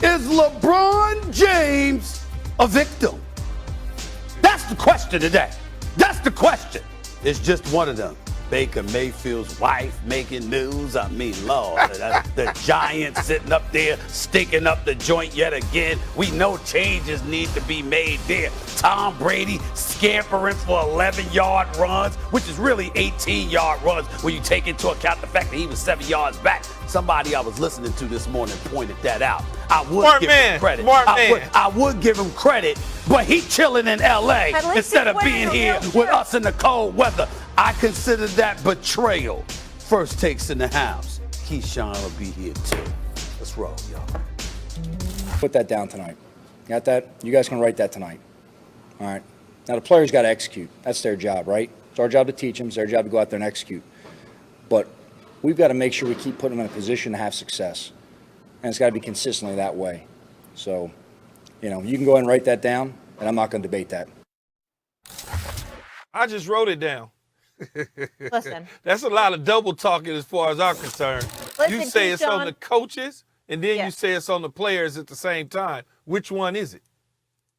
Is LeBron James a victim? That's the question today. That's the question. It's just one of them. Baker Mayfield's wife making news. I mean, Lord, the Giants sitting up there, stinking up the joint yet again. We know changes need to be made there. Tom Brady scampering for 11-yard runs, which is really 18-yard runs when you take into account the fact that he was 7 yards back. Somebody I was listening to this morning pointed that out. I would give him credit. I would give him credit, but he chilling in L.A. instead of being here with us in the cold weather. I consider that betrayal. First takes in the house. Keyshawn will be here too. Let's roll, y'all. Put that down tonight. Got that? You guys can write that tonight. All right. Now the players got to execute. That's their job, right? It's our job to teach them. It's their job to go out there and execute. But we've got to make sure we keep putting them in a position to have success. And it's got to be consistently that way. So, you can go ahead and write that down, and I'm not going to debate that. I just wrote it down. Listen. That's a lot of double talking as far as I'm concerned. Listen, you say Keyshawn, it's on the coaches, and then yeah. you say it's on the players at the same time. Which one is it?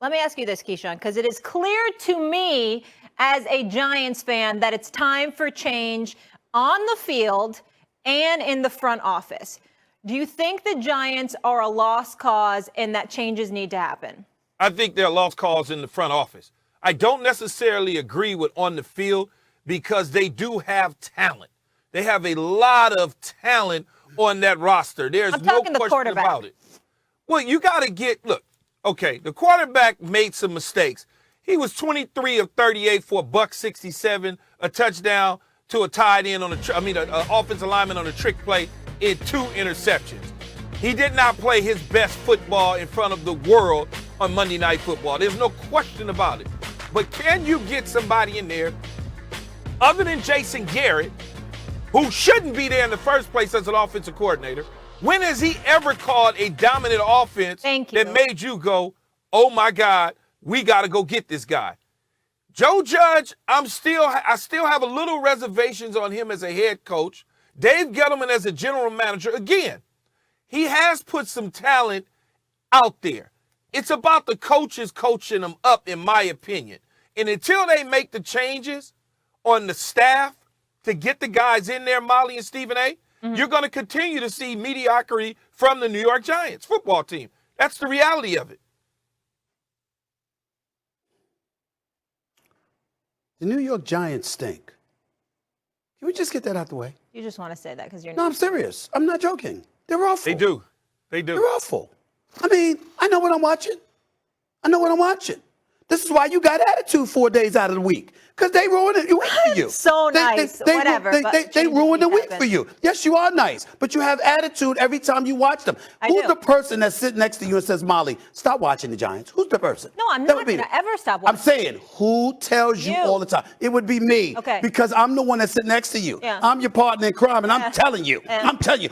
Let me ask you this, Keyshawn, because it is clear to me as a Giants fan that it's time for change on the field and in the front office. Do you think the Giants are a lost cause and that changes need to happen? I think they're a lost cause in the front office. I don't necessarily agree with on the field because they do have talent. They have a lot of talent on that roster. There's no question about it. Well, you got to okay, the quarterback made some mistakes. He was 23 of 38 for $167, a touchdown to a tight end an offensive lineman on a trick play in 2 interceptions. He did not play his best football in front of the world on Monday Night Football. There's no question about it. But can you get somebody in there other than Jason Garrett, who shouldn't be there in the first place as an offensive coordinator? When has he ever called a dominant offense that made you go, oh, my God, we got to go get this guy? Joe Judge, I still have a little reservations on him as a head coach. Dave Gettleman as a general manager, again, he has put some talent out there. It's about the coaches coaching them up, in my opinion. And until they make the changes on the staff to get the guys in there, Molly and Stephen A., you're going to continue to see mediocrity from the New York Giants football team. That's the reality of it. The New York Giants stink. Can we just get that out the way? You just want to say that because you're No, I'm serious. I'm not joking. They're awful. They do. They're awful. I mean, I know what I'm watching. This is why you got attitude 4 days out of the week. Because they ruined it for you. So nice, whatever. They ruined the week for you. Yes, you are nice, but you have attitude every time you watch them. Who's the person that's sitting next to you and says, Molly, stop watching the Giants? Who's the person? No, I'm not going to ever stop watching. I'm saying, who tells you all the time? It would be me. Okay. Because I'm the one that's sitting next to you. Yeah. I'm your partner in crime, and I'm telling you.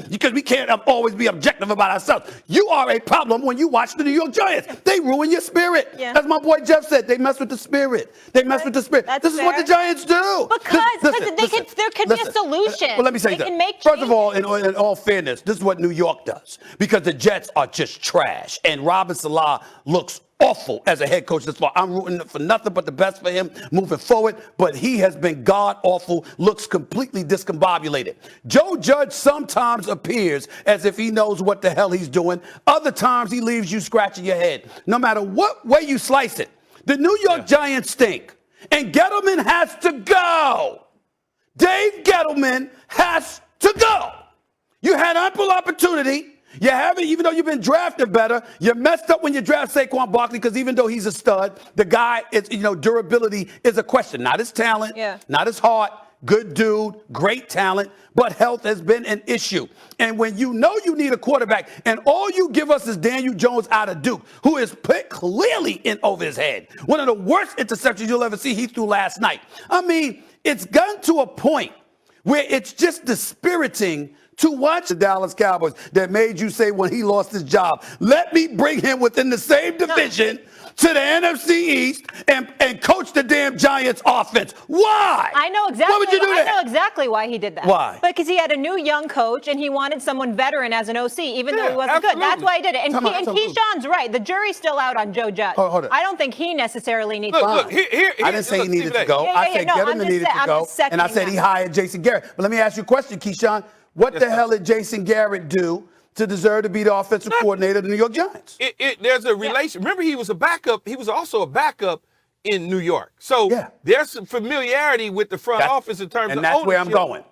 Because we can't always be objective about ourselves. You are a problem when you watch the New York Giants. They ruin your spirit. Yeah. As my boy Jeff said, they mess with the spirit. This is what the Giants do. Because there could be a solution. Well, let me say that. First of all, in all fairness, this is what New York does. Because the Jets are just trash. And Robert Saleh looks awful as a head coach this far. I'm rooting for nothing but the best for him moving forward. But he has been god-awful, looks completely discombobulated. Joe Judge sometimes appears as if he knows what the hell he's doing. Other times he leaves you scratching your head. No matter what way you slice it, the New York Giants stink. And Gettleman has to go. Dave Gettleman has to go. You had ample opportunity. You haven't, even though you've been drafted better, you messed up when you draft Saquon Barkley because even though he's a stud, the guy is, durability is a question. Not his talent, not his heart. Good dude, great talent, but health has been an issue. And when you know you need a quarterback and all you give us is Daniel Jones out of Duke, who is put clearly in over his head. One of the worst interceptions you'll ever see he threw last night. I mean, it's gotten to a point where it's just dispiriting to watch the Dallas Cowboys that made you say when he lost his job, let me bring him within the same division to the NFC East and coach the damn Giants offense. Why? I know exactly. Why would you do that? I know exactly why he did that. Why? Because he had a new young coach and he wanted someone veteran as an OC, even though he wasn't absolutely. good. That's why he did it. And, Come on, and absolutely. Keyshawn's right. The jury's still out on Joe Judge. Hold it. I don't think he necessarily needs to. Look, here, I didn't say he look, needed Stephen to A. go. Yeah, I yeah, said no, Gettleman I'm just needed sa- to I'm go. just seconding And I said he that. hired Jason Garrett. But let me ask you a question, Keyshawn. What the hell did Jason Garrett do to deserve to be the offensive coordinator of the New York Giants? There's a relation. Remember, he was a backup. He was also a backup in New York. So there's some familiarity with the front office in terms of and that's where I'm ownership. going.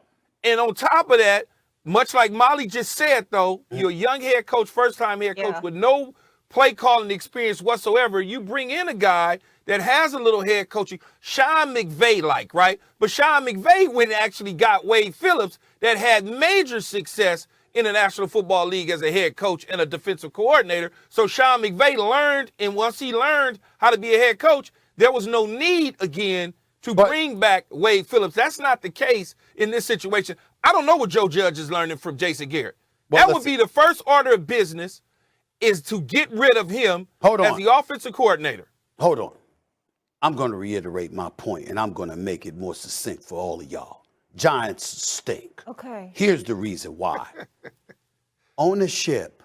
And on top of that, much like Molly just said, though, you're a young head coach, first-time head coach with no play calling experience whatsoever. You bring in a guy that has a little head coaching, Sean McVay-like, right? But Sean McVay went and actually got Wade Phillips that had major success in the National Football League as a head coach and a defensive coordinator. So Sean McVay learned, and once he learned how to be a head coach, there was no need again to bring back Wade Phillips. That's not the case in this situation. I don't know what Joe Judge is learning from Jason Garrett. Well, that would be the first order of business, is to get rid of him as the offensive coordinator. Hold on. I'm going to reiterate my point, and I'm going to make it more succinct for all of y'all. Giants stink. Okay. Here's the reason why. Ownership.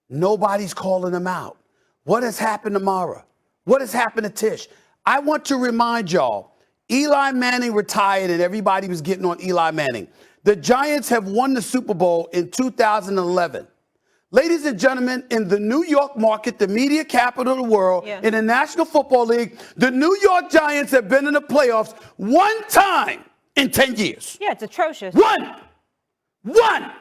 Nobody's calling them out. What has happened to Mara? What has happened to Tish? I want to remind y'all, Eli Manning retired and everybody was getting on Eli Manning. The Giants have won the Super Bowl in 2011. Ladies and gentlemen, in the New York market, the media capital of the world, in the National Football League, the New York Giants have been in the playoffs one time in 10 years. Yeah, it's atrocious. One.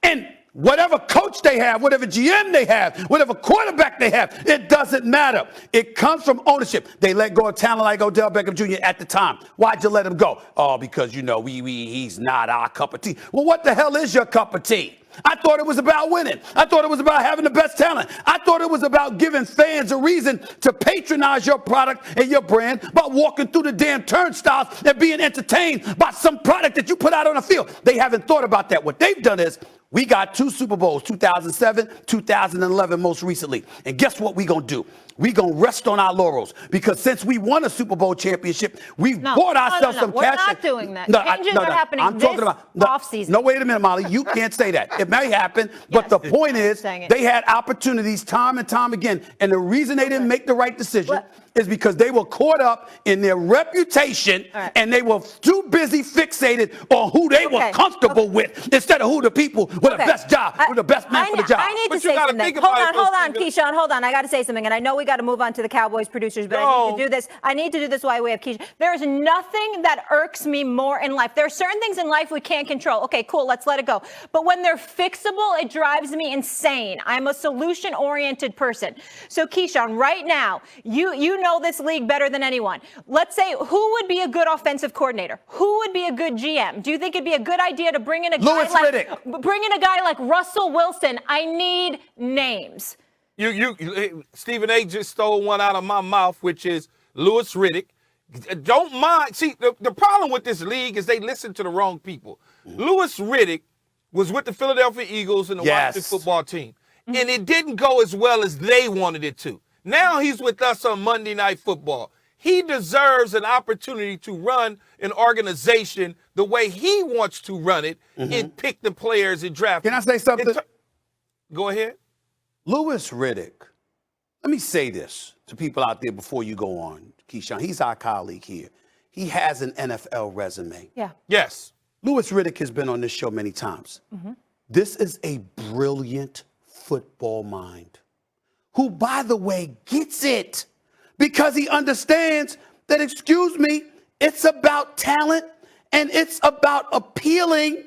And whatever coach they have, whatever GM they have, whatever quarterback they have, it doesn't matter. It comes from ownership. They let go of talent like Odell Beckham Jr. at the time. Why'd you let him go? Oh, because, he's not our cup of tea. Well, what the hell is your cup of tea? I thought it was about winning. I thought it was about having the best talent. I thought it was about giving fans a reason to patronize your product and your brand by walking through the damn turnstiles and being entertained by some product that you put out on the field. They haven't thought about that. What they've done is we got 2 Super Bowls, 2007, 2011 most recently. And guess what we're going to do? We're going to rest on our laurels because since we won a Super Bowl championship, we've bought ourselves some We're cash. not doing that. Changes are happening offseason. No, wait a minute, Molly. You can't say that. It may happen, but the point is they had opportunities time and time again. And the reason they didn't make the right decision is because they were caught up in their reputation and they were too busy fixated on who they were comfortable with instead of who the people with the best job, who the best man for the job. I need to say something. Hold on, Keyshawn. Hold on. I got to say something. And I know we got to move on to the Cowboys producers, but I need to do this. I need to do this while we have Keyshawn. There is nothing that irks me more in life. There are certain things in life we can't control. Okay, cool. Let's let it go. But when they're fixable, it drives me insane. I'm a solution-oriented person. So, Keyshawn, right now, you know this league better than anyone. Let's say, who would be a good offensive coordinator? Who would be a good GM? Do you think it'd be a good idea to bring in a guy like Russell Wilson? I need names. Stephen A. just stole one out of my mouth, which is Louis Riddick. Don't mind. See, the problem with this league is they listen to the wrong people. Louis Riddick was with the Philadelphia Eagles and the Washington football team, and it didn't go as well as they wanted it to. Now he's with us on Monday Night Football. He deserves an opportunity to run an organization the way he wants to run it and pick the players and draft. Can I say something? Go ahead. Louis Riddick, let me say this to people out there before you go on, Keyshawn. He's our colleague here. He has an NFL resume. Yeah. Yes. Louis Riddick has been on this show many times. This is a brilliant football mind who, by the way, gets it because he understands that, excuse me, it's about talent and it's about appealing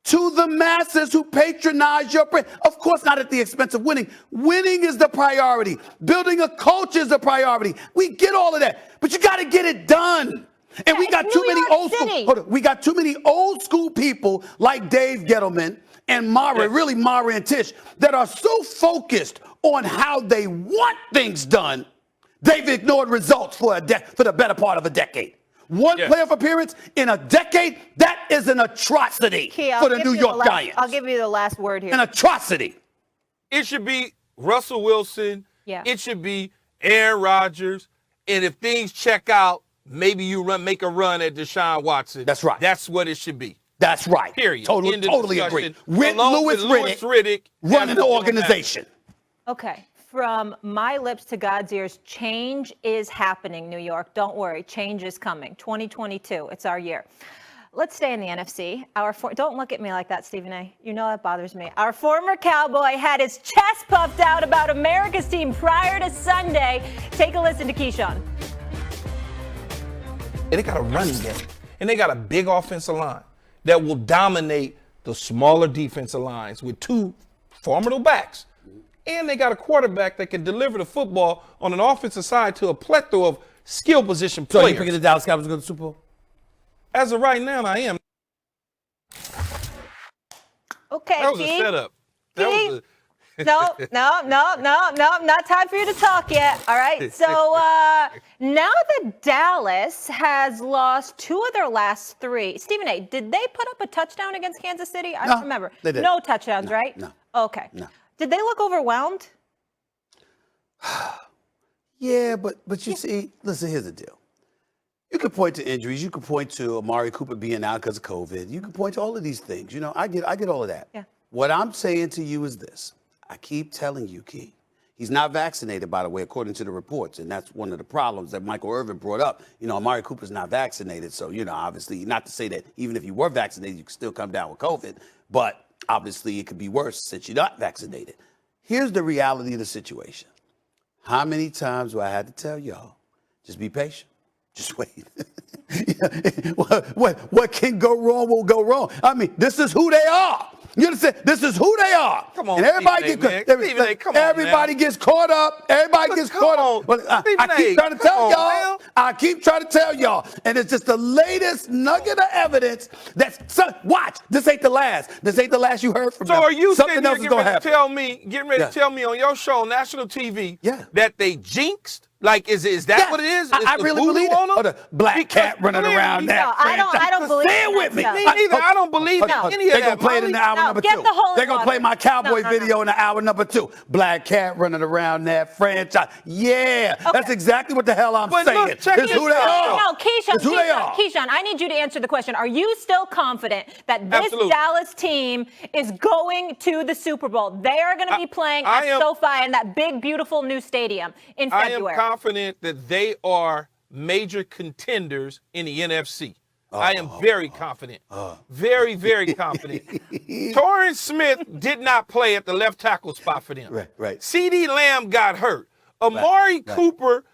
to the masses who patronize your brand. Of course, not at the expense of winning. Winning is the priority. Building a culture is the priority. We get all of that, but you got to get it done. And we got too many old school. We got too many old school people like Dave Gettleman and Mara, really Mara and Tish, that are so focused on how they want things done, they've ignored results for the better part of a decade. One Yes. playoff appearance in a decade, that is an atrocity Key, I'll for the give New you York Giants. I'll give you the last word here. An atrocity. It should be Russell Wilson. Yeah. It should be Aaron Rodgers. And if things check out, maybe you make a run at Deshaun Watson. That's right. That's what it should be. That's right. Period. Totally End of agree. discussion. With Along Louis with Riddick running the organization. Okay. From my lips to God's ears, change is happening, New York. Don't worry. Change is coming. 2022. It's our year. Let's stay in the NFC. Don't look at me like that, Stephen A. You know that bothers me. Our former Cowboy had his chest puffed out about America's team prior to Sunday. Take a listen to Keyshawn. And they got a running game. And they got a big offensive line that will dominate the smaller defensive lines with two formidable backs. And they got a quarterback that can deliver the football on an offensive side to a plethora of skill position So players. you picking the Dallas Cowboys to go to the Super Bowl? As of right now, I am. Okay, That was a Key. setup. Key. That was No, not time for you to talk yet. All right. So now that Dallas has lost 2 of their last 3, Stephen A., did they put up a touchdown against Kansas City? I don't remember. they didn't. No touchdowns, right? No. Okay. No. Did they look overwhelmed? Yeah, but you see, listen, here's the deal. You could point to injuries. You could point to Amari Cooper being out because of COVID. You could point to all of these things. You know, I get all of that. Yeah. What I'm saying to you is this. I keep telling you, Key. He's not vaccinated, by the way, according to the reports. And that's one of the problems that Michael Irvin brought up. You know, Amari Cooper's not vaccinated. So, you know, obviously, not to say that even if you were vaccinated, you could still come down with COVID. But obviously, it could be worse since you're not vaccinated. Here's the reality of the situation. How many times do I have to tell y'all, just be patient. Just wait. What can go wrong will go wrong. I mean, this is who they are. You understand? This is who they are. Come on, and everybody Stephen A, man. Stephen A, come on, everybody man. gets caught up. Everybody gets Come caught on, up. Well, I Stephen keep A, trying to come tell on, y'all. man. I keep trying to tell y'all. And it's just the latest nugget of evidence that's watch. This ain't the last. This ain't the last you heard from So them. are you Something sitting here else is gonna happen. getting ready to tell me on your show on national TV Yeah. that they jinxed? Like, is that Yes, what it is? I the really voodoo believe it. on them? Oh, the black cat running clearly- around that. No, I don't believe Say it in with that me. stuff. Me neither. I don't believe in any of They're that. going to play it in the hour No, number get 2. the holy They're going to water. play my cowboy No. video in the hour number 2. Black cat running around that franchise. Yeah, that's exactly what the hell I'm But saying. look, check It's who they this out. are. No, Keyshawn, It's who they are. Keyshawn, I need you to answer the question. Are you still confident that this Absolutely. Dallas team is going to the Super Bowl? They are going to be playing I at am- SoFi in that big, beautiful new stadium in I am February. confident that they are major contenders in the NFC. I am very confident. Very, very confident. Torrance Smith did not play at the left tackle spot for them. Right. CeeDee Lamb got hurt. Amari Cooper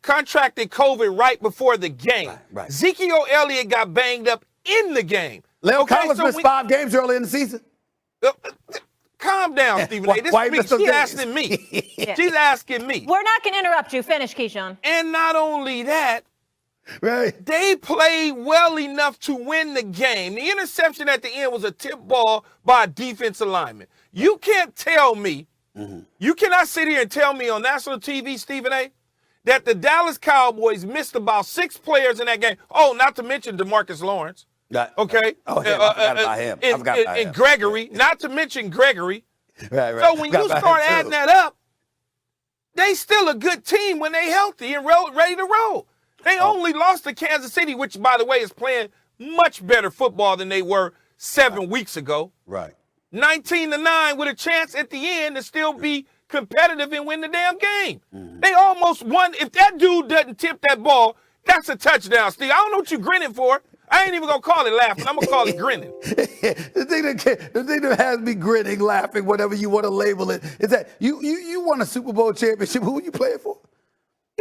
contracted COVID right before the game. Right. Ezekiel Elliott got banged up in the game. Leo Okay, Collins so missed 5 games early in the season. Calm down, Stephen A. This Why is me. miss those She's games? asking me. She's asking me. We're not going to interrupt you. Finish, Keyshawn. And not only that, Right. they played well enough to win the game. The interception at the end was a tip ball by a defensive lineman. You can't tell me, you cannot sit here and tell me on national TV, Stephen A., that the Dallas Cowboys missed about 6 players in that game. Oh, not to mention DeMarcus Lawrence. Okay. Oh, yeah, I forgot about him. I forgot about him. And Gregory, not to mention Gregory. Right. So when Forgot you about start him, too. adding that up, they still a good team when they healthy and ready to roll. They only lost to Kansas City, which, by the way, is playing much better football than they were 7 weeks ago. Right. 19-9 with a chance at the end to still be competitive and win the damn game. They almost won. If that dude doesn't tip that ball, that's a touchdown, Steve. I don't know what you're grinning for. I ain't even going to call it laughing. I'm going to call it grinning. the thing that has me grinning, laughing, whatever you want to label it, is that you won a Super Bowl championship. Who are you playing for?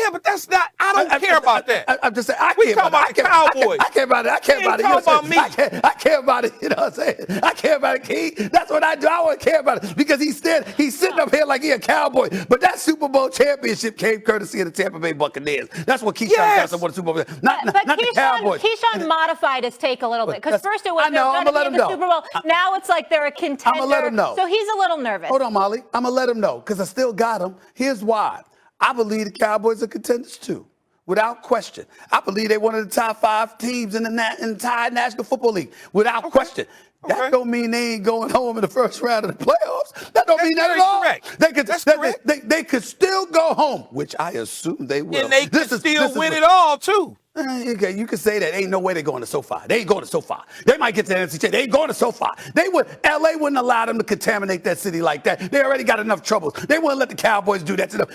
Yeah, but that's not, I don't care about that. I'm just saying, I We care talking about it. about the Cowboys. I care about it. I care You about it. ain't You know talking what I'm saying? about I care about it. You know what I'm saying? I care about it, Key. That's what I do. I want to care about it because he's sitting up here like he a Cowboy. But that Super Bowl championship came courtesy of the Tampa Bay Buccaneers. That's what Keyshawn got to win the Super Bowl. Not the Cowboys. Keyshawn modified his take a little bit because first it was I know, they're I'm going gonna to let be him in the know. Super Bowl. Now it's like they're a contender. I'm gonna let him know. So he's a little nervous. Hold on, Molly. I'm going to let him know because I still got him. Here's why. I believe the Cowboys are contenders too. Without question. I believe they're one of the top 5 teams in the entire National Football League. Without question. That don't mean they ain't going home in the first round of the playoffs. That don't mean that at all. Correct. They could still go home, which I assume they will. And they could still win it all, too. Okay, you can say that. Ain't no way they're going to SoFi. They ain't going to SoFi. They might get to the NFC. They ain't going to SoFi. LA wouldn't allow them to contaminate that city like that. They already got enough troubles. They wouldn't let the Cowboys do that to them.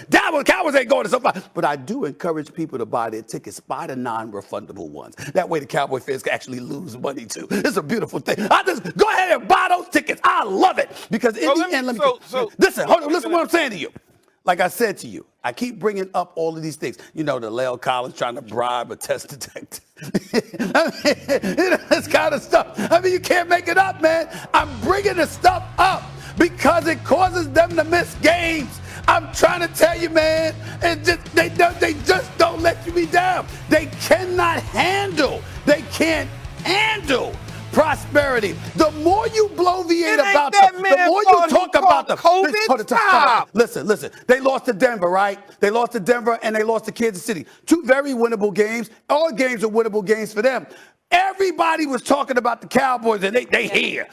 Cowboys ain't going to SoFi. But I do encourage people to buy their tickets, buy the non-refundable ones. That way the Cowboy fans can actually lose money too. It's a beautiful thing. Go ahead and buy those tickets. I love it. Because in the end, listen, hold on, listen to what I'm saying to you. Like I said to you, I keep bringing up all of these things. You know, the Lale Collins trying to bribe a test detector. This kind of stuff. I mean, you can't make it up, man. I'm bringing the stuff up because it causes them to miss games. I'm trying to tell you, man, they just don't let you be down. They can't handle prosperity. The more you bloviate about them, the more you talk about them. Listen. They lost to Denver, right? They lost to Denver and they lost to Kansas City. 2 very winnable games. All games are winnable games for them. Everybody was talking about the Cowboys and they here.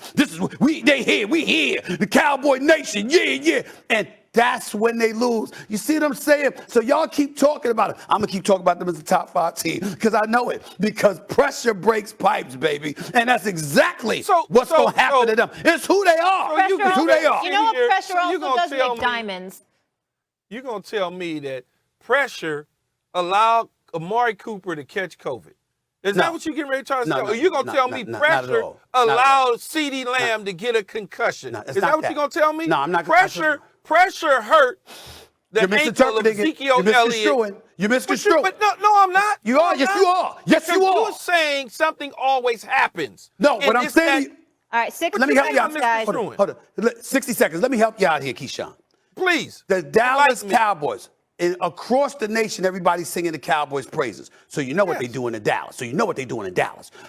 We here. The Cowboy Nation, yeah. And that's when they lose. You see what I'm saying? So y'all keep talking about it. I'm going to keep talking about them as a top 5 team because I know it. Because pressure breaks pipes, baby. And that's exactly what's going to happen to them. It's who they are. It's who they are. You know what pressure also does make diamonds. You're going to tell me that pressure allowed Amari Cooper to catch COVID. Is that what you're getting ready to try to say? Or you're going to tell me pressure allowed CeeDee Lamb to get a concussion? Is that what you're going to tell me? No, I'm not. Pressure hurt the ankle of Ezekiel Elliott. You're misconstruing. But no, I'm not. You are. Yes, you are. Yes, you are. You're saying something always happens. No, what I'm saying. All right, 60 let me help you out, guys. Hold on. 60 seconds. Let me help you out here, Keyshawn. Please. The Dallas Cowboys. Across the nation, everybody's singing the Cowboys' praises. So you know what they doing in Dallas.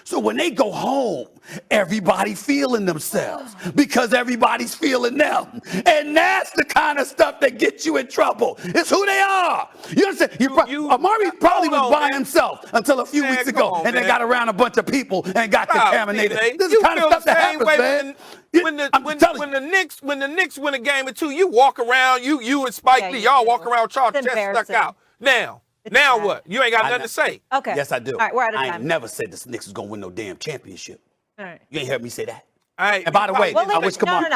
So when they go home, everybody feeling themselves because everybody's feeling them. And that's the kind of stuff that gets you in trouble. It's who they are. You understand? Amari probably was by himself until a few weeks ago, and they got around a bunch of people and got contaminated. This is the kind of stuff that happens, man. When the Knicks win a game or 2, you walk around, you and Spike Lee, y'all walk around with y'all chest stuck out. Now what? You ain't got nothing to say. Okay. Yes, I do. All right, we're out of time. I ain't never said the Knicks is going to win no damn championship. All right. You ain't heard me say that. All right. And by the way, I wish Amari, in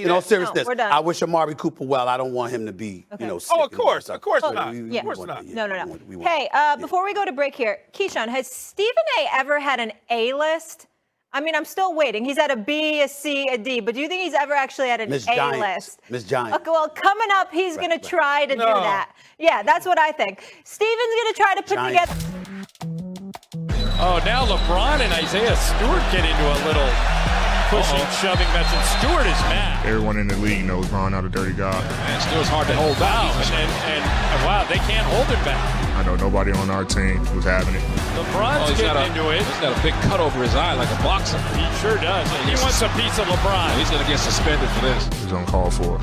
all seriousness, we're done. I wish Amari Cooper well. I don't want him to be, sick. Oh, of course not. Of course not. No. Hey, before we go to break here, Keyshawn, has Stephen A. ever had an A-list? I mean, I'm still waiting. He's had a B, a C, a D, but do you think he's ever actually had an A-list? Miss Giant. Okay, well, coming up, he's going to try to do that. Yeah, that's what I think. Steven's going to try to put together. Oh, now LeBron and Isaiah Stewart get into a little pushing, shoving match, and Stewart is mad. Everyone in the league knows Bron not a dirty guy. Man, Stewart's hard to hold back. And wow, they can't hold him back. I know nobody on our team was having it. LeBron's getting into it. He's got a big cut over his eye like a boxer. He sure does. He wants a piece of LeBron. He's going to get suspended for this. He's uncalled for.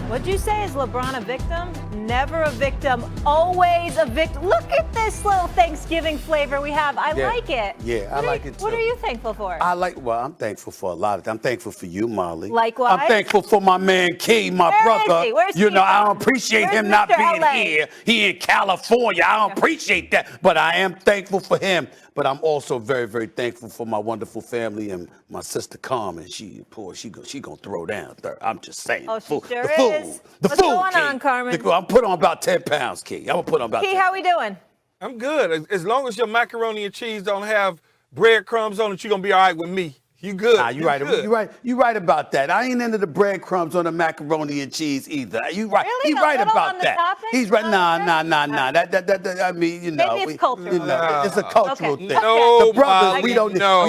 What'd you say? Is LeBron a victim? Never a victim, always a victim. Look at this little Thanksgiving flavor we have. I like it. Yeah, I like it too. What are you thankful for? I'm thankful for a lot of things. I'm thankful for you, Molly. Likewise. I'm thankful for my man Key, my brother. Is he? Where's you know, Keyshawn? I don't appreciate Where's him not Mr. being LA? here. He in California. I don't appreciate that. But I am thankful for him. But I'm also very, very thankful for my wonderful family and my sister Carmen. She gonna throw down. I'm just saying. Oh, she sure the food. is. The What's food, going Key. on, Carmen? I'm put on about 10 pounds, Key. I'm gonna put on about Key, 10 how we doing? I'm good. As long as your macaroni and cheese don't have breadcrumbs on it, you're going to be all right with me. You good. Nah, you're right. You're right about that. I ain't into the breadcrumbs on the macaroni and cheese either. You right. Really? He's A right little about on the that. topping? He's right. Nah. Okay. That. I mean, you know. Maybe it's cultural. It's a cultural Okay. thing. No, the brothers, Molly, we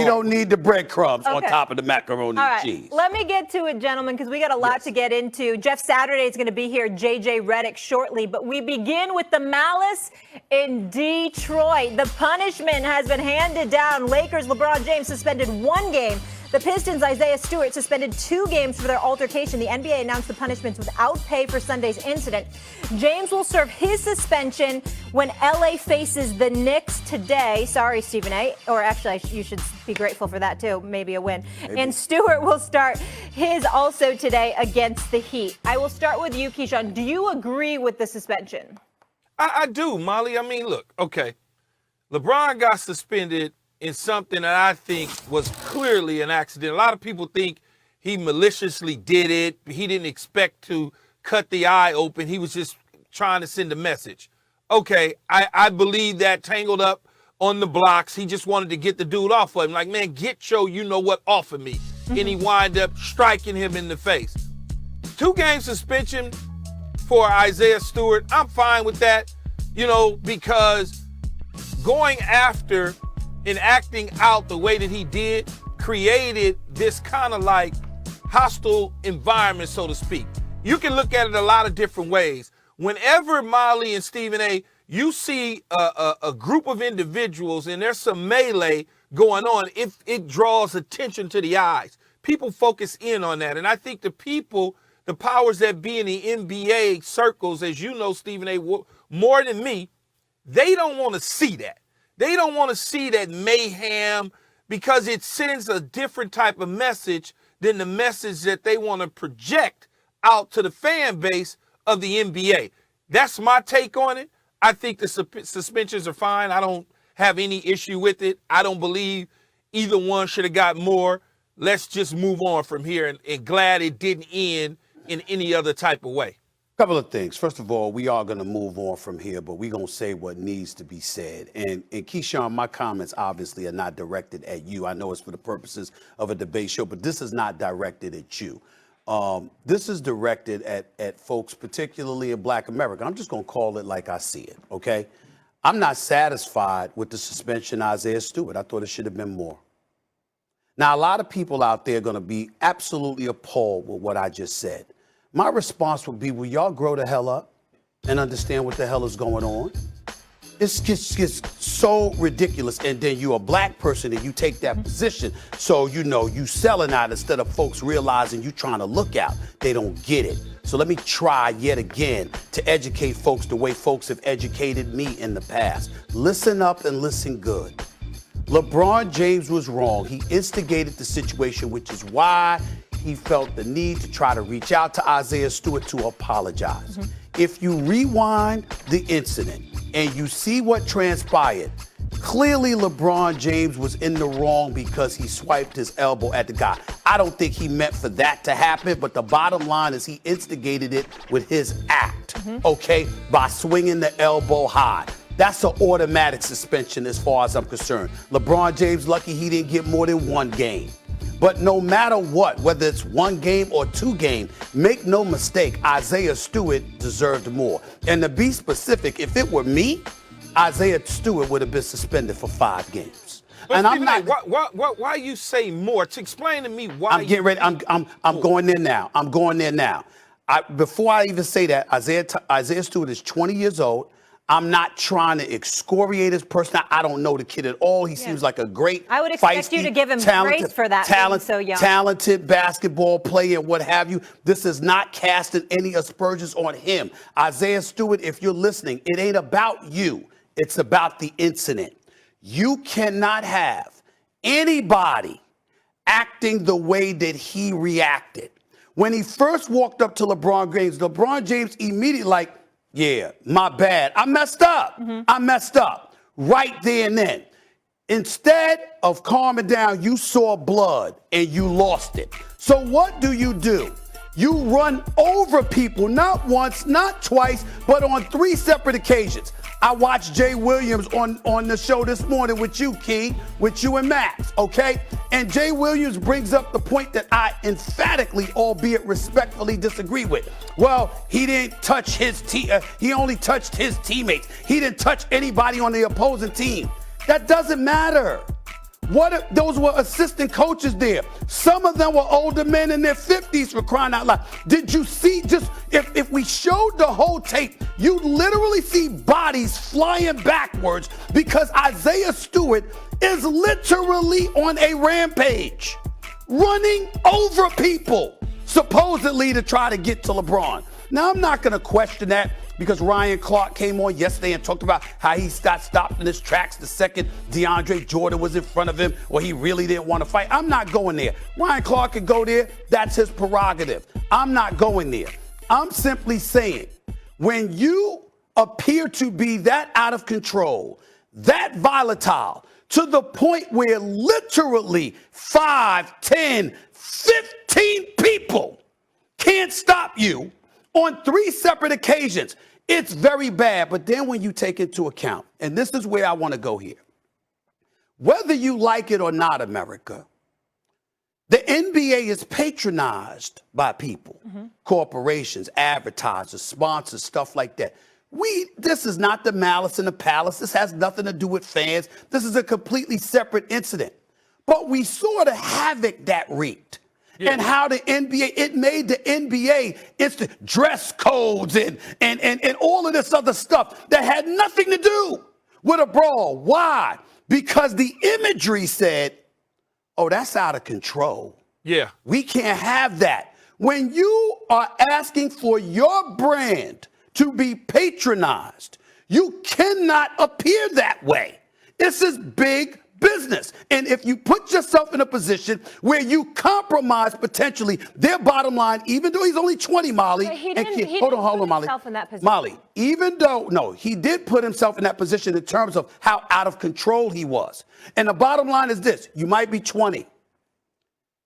don't need the breadcrumbs on Okay. top of the macaroni All and right, cheese. let me get to it, gentlemen, because we got a lot to get into. Jeff Saturday is going to be here, JJ Redick shortly, but we begin with the malice in Detroit. The punishment has been handed down. Lakers LeBron James suspended 1 game. The Pistons' Isaiah Stewart suspended 2 games for their altercation. The NBA announced the punishments without pay for Sunday's incident. James will serve his suspension when LA faces the Knicks today. Sorry, Stephen A. Or actually, you should be grateful for that too. Maybe a win. Maybe. And Stewart will start his also today against the Heat. I will start with you, Keyshawn. Do you agree with the suspension? I do, Molly. I mean, look, okay. LeBron got suspended in something that I think was clearly an accident. A lot of people think he maliciously did it. He didn't expect to cut the eye open. He was just trying to send a message. Okay, I believe that tangled up on the blocks. He just wanted to get the dude off of him. Like, man, get your you-know-what off of me. Mm-hmm. And he wind up striking him in the face. 2-game suspension for Isaiah Stewart. I'm fine with that, because going after and acting out the way that he did created this kind of like hostile environment, so to speak. You can look at it a lot of different ways. Whenever, Molly and Stephen A., you see a group of individuals and there's some melee going on, it draws attention to the eyes. People focus in on that. And I think the powers that be in the NBA circles, as you know, Stephen A., more than me, they don't want to see that. They don't want to see that mayhem because it sends a different type of message than the message that they want to project out to the fan base of the NBA. That's my take on it. I think the suspensions are fine. I don't have any issue with it. I don't believe either one should have got more. Let's just move on from here and glad it didn't end in any other type of way. Couple of things. First of all, we are going to move on from here, but we're going to say what needs to be said. And Keyshawn, my comments obviously are not directed at you. I know it's for the purposes of a debate show, but this is not directed at you. This is directed at folks, particularly in Black America. I'm just going to call it like I see it, okay? I'm not satisfied with the suspension of Isaiah Stewart. I thought it should have been more. Now, a lot of people out there are going to be absolutely appalled with what I just said. My response would be, will y'all grow the hell up and understand what the hell is going on? It's just so ridiculous. And then you're a black person and you take that position. So, you selling out instead of folks realizing you trying to look out. They don't get it. So let me try yet again to educate folks the way folks have educated me in the past. Listen up and listen good. LeBron James was wrong. He instigated the situation, which is why he felt the need to try to reach out to Isaiah Stewart to apologize. Mm-hmm. If you rewind the incident and you see what transpired, clearly LeBron James was in the wrong because he swiped his elbow at the guy. I don't think he meant for that to happen, but the bottom line is he instigated it with his act, okay, by swinging the elbow high. That's an automatic suspension as far as I'm concerned. LeBron James, lucky he didn't get more than 1 game. But no matter what, whether it's 1 game or 2 games, make no mistake, Isaiah Stewart deserved more. And to be specific, if it were me, Isaiah Stewart would have been suspended for 5 games. But and I'm not. Why you say more? To explain to me why. I'm getting ready. I'm going there now. I'm going there now. Before I even say that, Isaiah Stewart is 20 years old. I'm not trying to excoriate his person. I don't know the kid at all. He seems like a great, I would expect feisty, you to give him grace for that. So young. Talented basketball player and what have you. This is not casting any aspersions on him. Isaiah Stewart, if you're listening, it ain't about you. It's about the incident. You cannot have anybody acting the way that he reacted. When he first walked up to LeBron James immediately like, yeah, my bad. I messed up. I messed up right there and then. Instead of calming down, you saw blood and you lost it. So what do? You run over people, not once, not twice, but on 3 separate occasions. I watched Jay Williams on the show this morning with you, Key, with you and Max, okay? And Jay Williams brings up the point that I emphatically, albeit respectfully, disagree with. Well, he didn't touch he only touched his teammates. He didn't touch anybody on the opposing team. That doesn't matter. Those were assistant coaches there. Some of them were older men in their 50s, for crying out loud. Did you see, if we showed the whole tape, you'd literally see bodies flying backwards because Isaiah Stewart is literally on a rampage. running over people, supposedly to try to get to LeBron. Now, I'm not going to question that because Ryan Clark came on yesterday and talked about how he got stopped in his tracks the second DeAndre Jordan was in front of him, or he really didn't want to fight. I'm not going there. Ryan Clark could go there. That's his prerogative. I'm not going there. I'm simply saying, when you appear to be that out of control, that volatile, to the point where literally 5, 10, 15 people can't stop you on 3 separate occasions, it's very bad. But then when you take into account, and this is where I want to go here, whether you like it or not, America, the NBA is patronized by people, corporations, advertisers, sponsors, stuff like that. This is not the Malice in the Palace. This has nothing to do with fans. This is a completely separate incident. But we saw the havoc that wreaked. Yeah. And how the NBA, it made the NBA instant dress codes and all of this other stuff that had nothing to do with a brawl. Why? Because the imagery said, oh, that's out of control. Yeah. We can't have that. When you are asking for your brand to be patronized, you cannot appear that way. This is big business. And if you put yourself in a position where you compromise potentially their bottom line, even though he's only 20, Molly. Hold on, Molly. In that position. Molly, even though, no, he did put himself in that position in terms of how out of control he was. And the bottom line is this: you might be 20.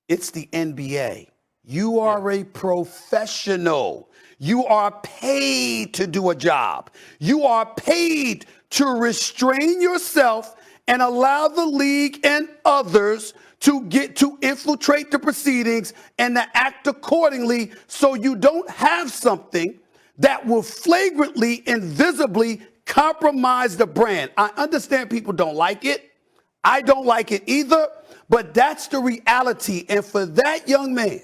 It's the NBA. You are a professional. You are paid to do a job. You are paid to restrain yourself and allow the league and others to infiltrate the proceedings and to act accordingly, so you don't have something that will flagrantly and visibly compromise the brand. I understand people don't like it. I don't like it either, but that's the reality. And for that young man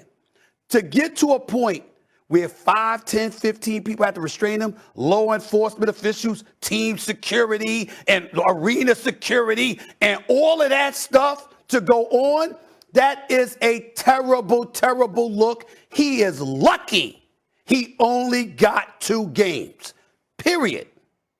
to get to a point where 5, 10, 15 people have to restrain him, law enforcement officials, team security, and arena security, and all of that stuff to go on, that is a terrible, terrible look. He is lucky he only got 2 games, period.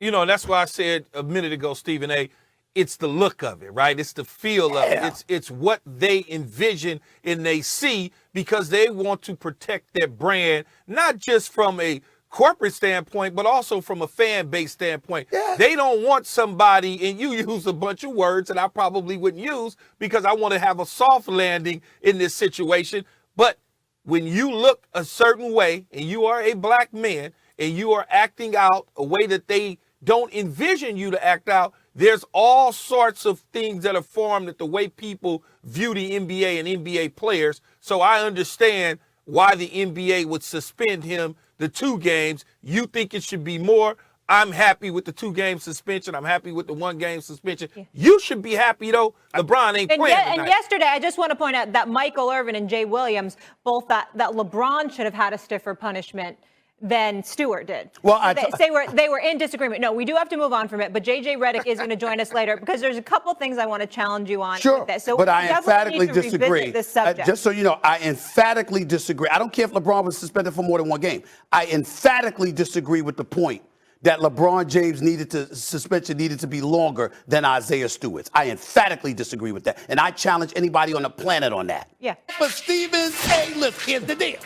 You know, that's why I said a minute ago, Stephen A., it's the look of it, right? It's the feel of it. It's what they envision and they see, because they want to protect their brand, not just from a corporate standpoint, but also from a fan base standpoint. Yeah. They don't want somebody, and you use a bunch of words that I probably wouldn't use because I want to have a soft landing in this situation. But when you look a certain way and you are a black man and you are acting out a way that they don't envision you to act out, there's all sorts of things that are formed at the way people view the NBA and NBA players. So I understand why the NBA would suspend him the 2 games. You think it should be more. I'm happy with the 2-game suspension. I'm happy with the 1-game suspension. Yeah. You should be happy, though. LeBron ain't playing tonight. And yesterday, I just want to point out that Michael Irvin and Jay Williams both thought that LeBron should have had a stiffer punishment than Stewart did. Well, they were in disagreement. No, we do have to move on from it, but JJ Redick is going to join us later because there's a couple things I want to challenge you on. Sure, with this. So but I emphatically disagree. This subject. Just so you know, I emphatically disagree. I don't care if LeBron was suspended for more than 1 game. I emphatically disagree with the point that LeBron James' suspension needed to be longer than Isaiah Stewart's. I emphatically disagree with that, and I challenge anybody on the planet on that. Yeah. But Stevens, hey, look, here's the deal.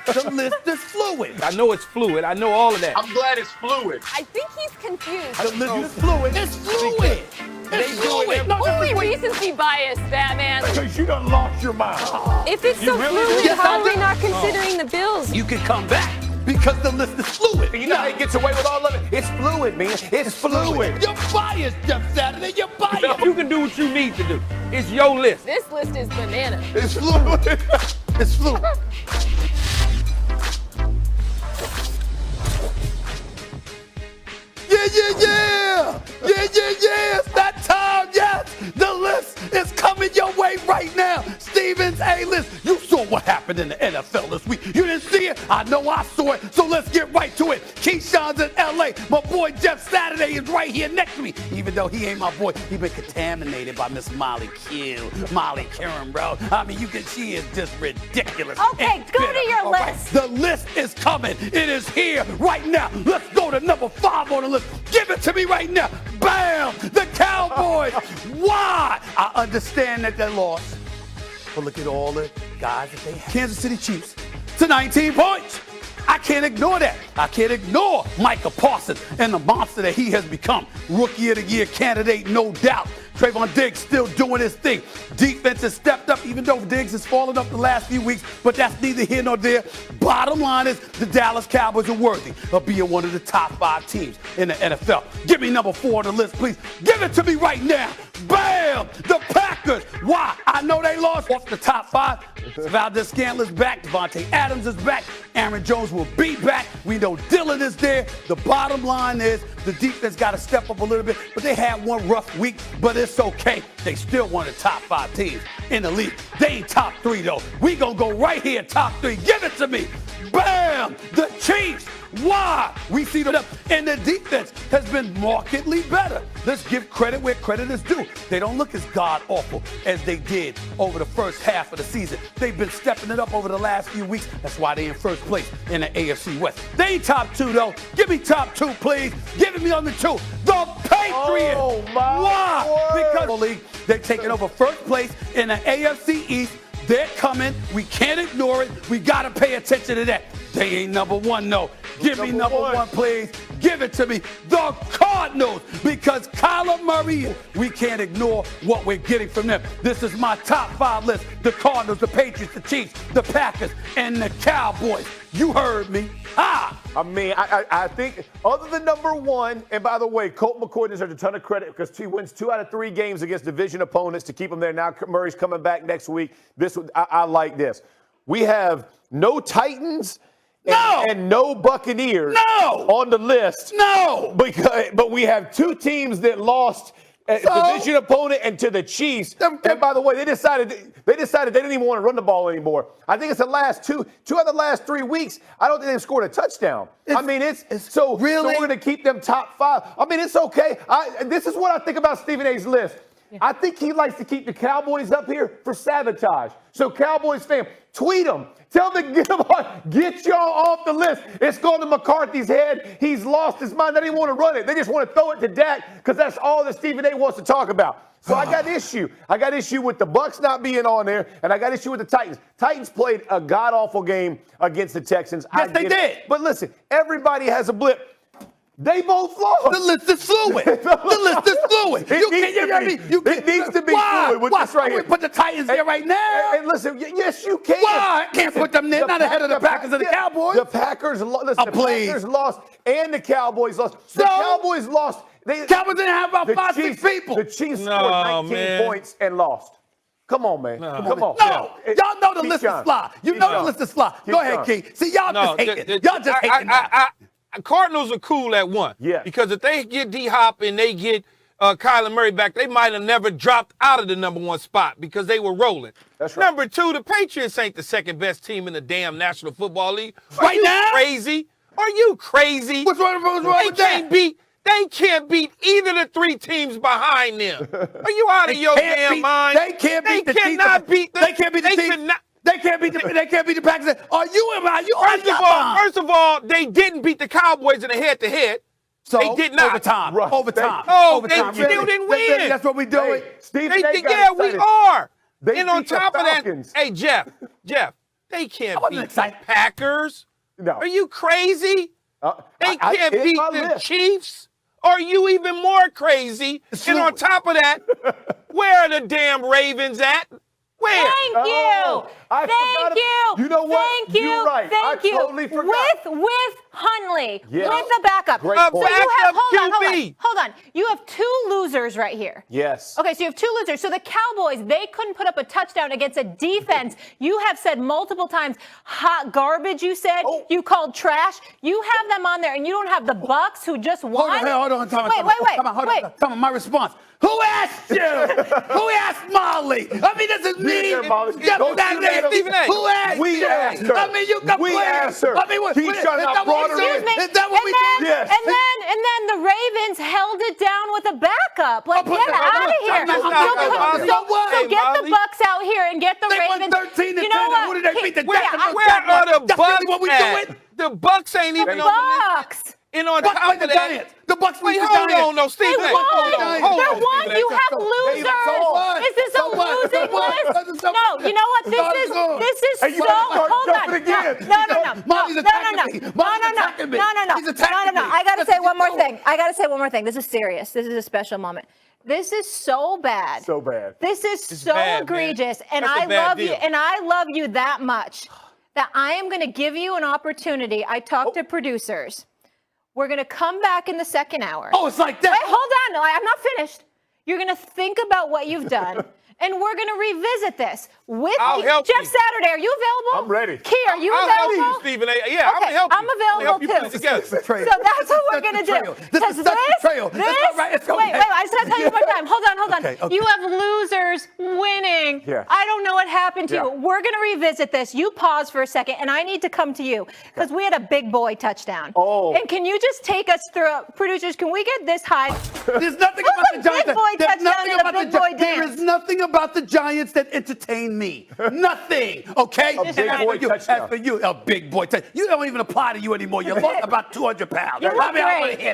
The list is fluid. I know it's fluid. I know all of that. I'm glad it's fluid. I think he's confused. The list is fluid. It's fluid. It's fluid. Only recency bias, Batman. Because you done lost your mind. If it's so fluid, how are we not considering the Bills? You can come back because the list is fluid. You know how he gets away with all of it? It's fluid, man. It's fluid. You're biased, Jeff Saturday. You're biased. You can do what you need to do. It's your list. This list is banana. It's fluid. It's fluid. Yeah. It's that time, yes. The list is coming your way right now. Stevens A-list. You saw what happened in the NFL this week. You didn't see it? I know I saw it. So let's get right to it. Keyshawn's in L.A. My boy Jeff Saturday is right here next to me. Even though he ain't my boy, he been contaminated by Miss Molly Karen, bro. I mean, she is just ridiculous. Okay, go to your All list. Right. The list is coming. It is here right now. Let's go to number 5 on the list. Give it to me right now. Bam! The Cowboys. Why? I understand that they lost. But look at all the guys that they have. Kansas City Chiefs to 19 points. I can't ignore that. I can't ignore Micah Parsons and the monster that he has become. Rookie of the Year candidate, no doubt. Trayvon Diggs still doing his thing. Defense has stepped up, even though Diggs has fallen up the last few weeks, but that's neither here nor there. Bottom line is the Dallas Cowboys are worthy of being one of the top 5 teams in the NFL. Give me number 4 on the list, please. Give it to me right now. Bam! The Packers. Why? I know they lost off the top 5. Valdez-Scantlin's back. Devontae Adams is back. Aaron Jones will be back. We know Dillon is there. The bottom line is the defense got to step up a little bit, but they had one rough week, but it's okay. They still one of the top 5 teams in the league. They ain't top 3, though. We gonna go right here, top 3. Give it to me. Bam! The Chiefs. Why? We see them, and the defense has been markedly better. Let's give credit where credit is due. They don't look as god-awful as they did over the first half of the season. They've been stepping it up over the last few weeks. That's why they're in first place in the AFC West. They ain't top 2, though. Give me top 2, please. Give it me on the 2. The Patriots. Oh, my Why? word. Because the league, they've taken over first place in the AFC East. They're coming. We can't ignore it. We got to pay attention to that. They ain't number 1, no. Give me number 1, please. Give it to me. The Cardinals, because Kyler Murray, we can't ignore what we're getting from them. This is my top 5 list. The Cardinals, the Patriots, the Chiefs, the Packers, and the Cowboys. You heard me. I mean, I think other than number 1, and by the way, Colt McCoy deserves a ton of credit because he wins 2 out of 3 games against division opponents to keep him there. Now Murray's coming back next week. I like this. We have no Titans. And no Buccaneers on the list. But we have 2 teams that lost a division opponent and to the Chiefs. And by the way, they decided they didn't even want to run the ball anymore. I think it's the last two out of the last 3 weeks. I don't think they've scored a touchdown. So we're going to keep them top 5. I mean, it's okay. This is what I think about Stephen A's list. Yeah. I think he likes to keep the Cowboys up here for sabotage. So Cowboys fam, tweet them. Tell them to get y'all off the list. It's going to McCarthy's head. He's lost his mind. They didn't want to run it. They just want to throw it to Dak because that's all that Stephen A wants to talk about. So I got issue. I got issue with the Bucs not being on there, and I got issue with the Titans. Titans played a god-awful game against the Texans. Yes, they did. But listen, everybody has a blip. They both lost. The list is fluid. The list is fluid. It needs to be fluid with this right here. Put the Titans there right now. And listen, yes, you can. Why? I can't put them there. Not ahead of the Packers and the Cowboys. The Packers lost, and the Cowboys lost. The Cowboys lost. Cowboys didn't have about 5, 6 people. The Chiefs scored 19 points and lost. Come on, man. Come on. No. Y'all know the list is fly. You know the list is fly. Go ahead, Key. See, y'all just hating. Y'all just hating. Cardinals are cool at 1. Yeah. Because if they get D-Hop and they get Kyler Murray back, they might have never dropped out of the number 1 spot because they were rolling. That's right. Number 2, the Patriots ain't the second best team in the damn National Football League. Are you crazy? Are you crazy? What's wrong with that? They can't beat either of the 3 teams behind them. Are you out of your damn mind? They can't beat the Chiefs. They can't beat the Chiefs. They can't beat the Packers. Are you First of all, they didn't beat the Cowboys in a head-to-head. So they did not. Overtime. They still didn't win. That's what we doing. We are. And on top of that, hey, Jeff, they can't beat the Packers. No. Are you crazy? They can't beat the Chiefs. Are you even more crazy? And on top of that, where are the damn Ravens at? Where? Thank you. Thank you. You know what? Thank you. You're right. Thank you. Totally forgot. With Hunley, Yeah. with the backup. Great So point. you have, QB. hold on. You have 2 losers right here. Yes. Okay, so you have 2 losers. So the Cowboys, they couldn't put up a touchdown against a defense. You have said multiple times, hot garbage, you said. You called trash. You have them on there, and you don't have the Bucs who just won. Hold on. Wait. Come on, my response. Who asked you? Who asked Molly? I mean, this is me. there, Molly. Jeff Don't Saturday. Stephen A. Who asked We you? asked her. I mean, you complain. We asked her. I mean, what? Keyshawn is that brought what her we in. do? Is that what we do? Yes. And then the Ravens held it down with a backup. Like, Oh, get but- out of here. I'm not- So get the Molly. Bucks out here and get the They won Ravens. 13 to You know 10. what? Who did they beat? The Where, Jacksonville where are Jaguars. the That's Bucks really what we at? doing. The Bucks ain't even The on the list. Bucks. And on Bucks top like the of that, Giants. The Bucks wait, beat the hold Giants. on, no, They Stephen A. won. Hold on, hold They're on, one. Stephen A. You have So losers. what? Is this a So what? losing So what? list? So No, what? you know what? It's not good. This is Hey, you so. gotta start Hold on. jumping again. No. Mommy's attacking me. Mommy's No. attacking me. He's No. attacking me. I gotta That's say what one more you're thing. I gotta say one more thing. This is serious. This is a special moment. This is so bad. So bad. This is so bad, man. egregious, and That's a I bad love you, deal. and I love you that much that I am going to give you an opportunity. I talked to producers. We're going to come back in the second hour. Oh, it's like that. Wait, hold on. No, I'm not finished. You're going to think about what you've done, and we're going to revisit this with I'll help Jeff you. Saturday. Are you available? I'm ready. Key, are you I'll help available? you, Stephen A. Yeah, I'm Okay, gonna help you. I'm available you too. put it together. So that's what we're going to do. This is such betrayal. This, It's not right. It's wait, okay. I just got to tell you one more time. Hold on. Okay. You have losers winning. Yeah. I don't know what happened to Yeah. you. We're going to revisit this. You pause for a second, and I need to come to you because we had a big boy touchdown. Oh. And can you just take us through, producers, can we get this high? There's nothing Who's about a the Giants. big boy There's touchdown nothing and a about the big boy Giants. There dance? is nothing about the Giants that entertain me. Nothing. Okay. A big And as boy for you, touchdown. As for you, a big boy touchdown. You don't even apply to you anymore. You lost about 200 pounds. You look I mean, I want to great. hear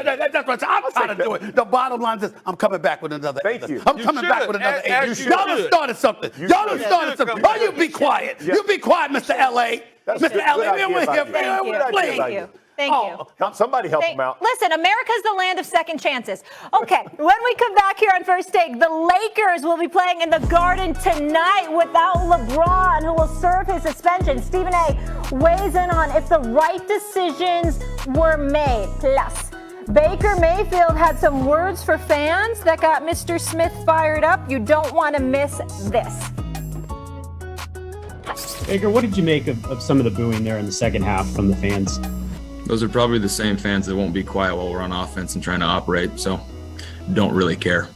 that. That's what I'm trying to do. It. The bottom line is, I'm coming back with another. Thank eight. you. I'm You coming back should. with another As eight. you Y'all done should. started something. Y'all done started something. come Oh, you be quiet. You be quiet, Mr. L.A. That's Mr. good L.A. We don't idea want to hear about from you. you. Good idea Please. about Thank you. you. Thank you. Somebody help him out. Listen, America's the land of second chances. Okay, when we come back here on First Take, the Lakers will be playing in the Garden tonight without LeBron, who will serve his suspension. Stephen A. weighs in on if the right decisions were made. Plus, Baker Mayfield had some words for fans that got Mr. Smith fired up. You don't want to miss this. Baker, what did you make of some of the booing there in the second half from the fans? Those are probably the same fans that won't be quiet while we're on offense and trying to operate, so don't really care.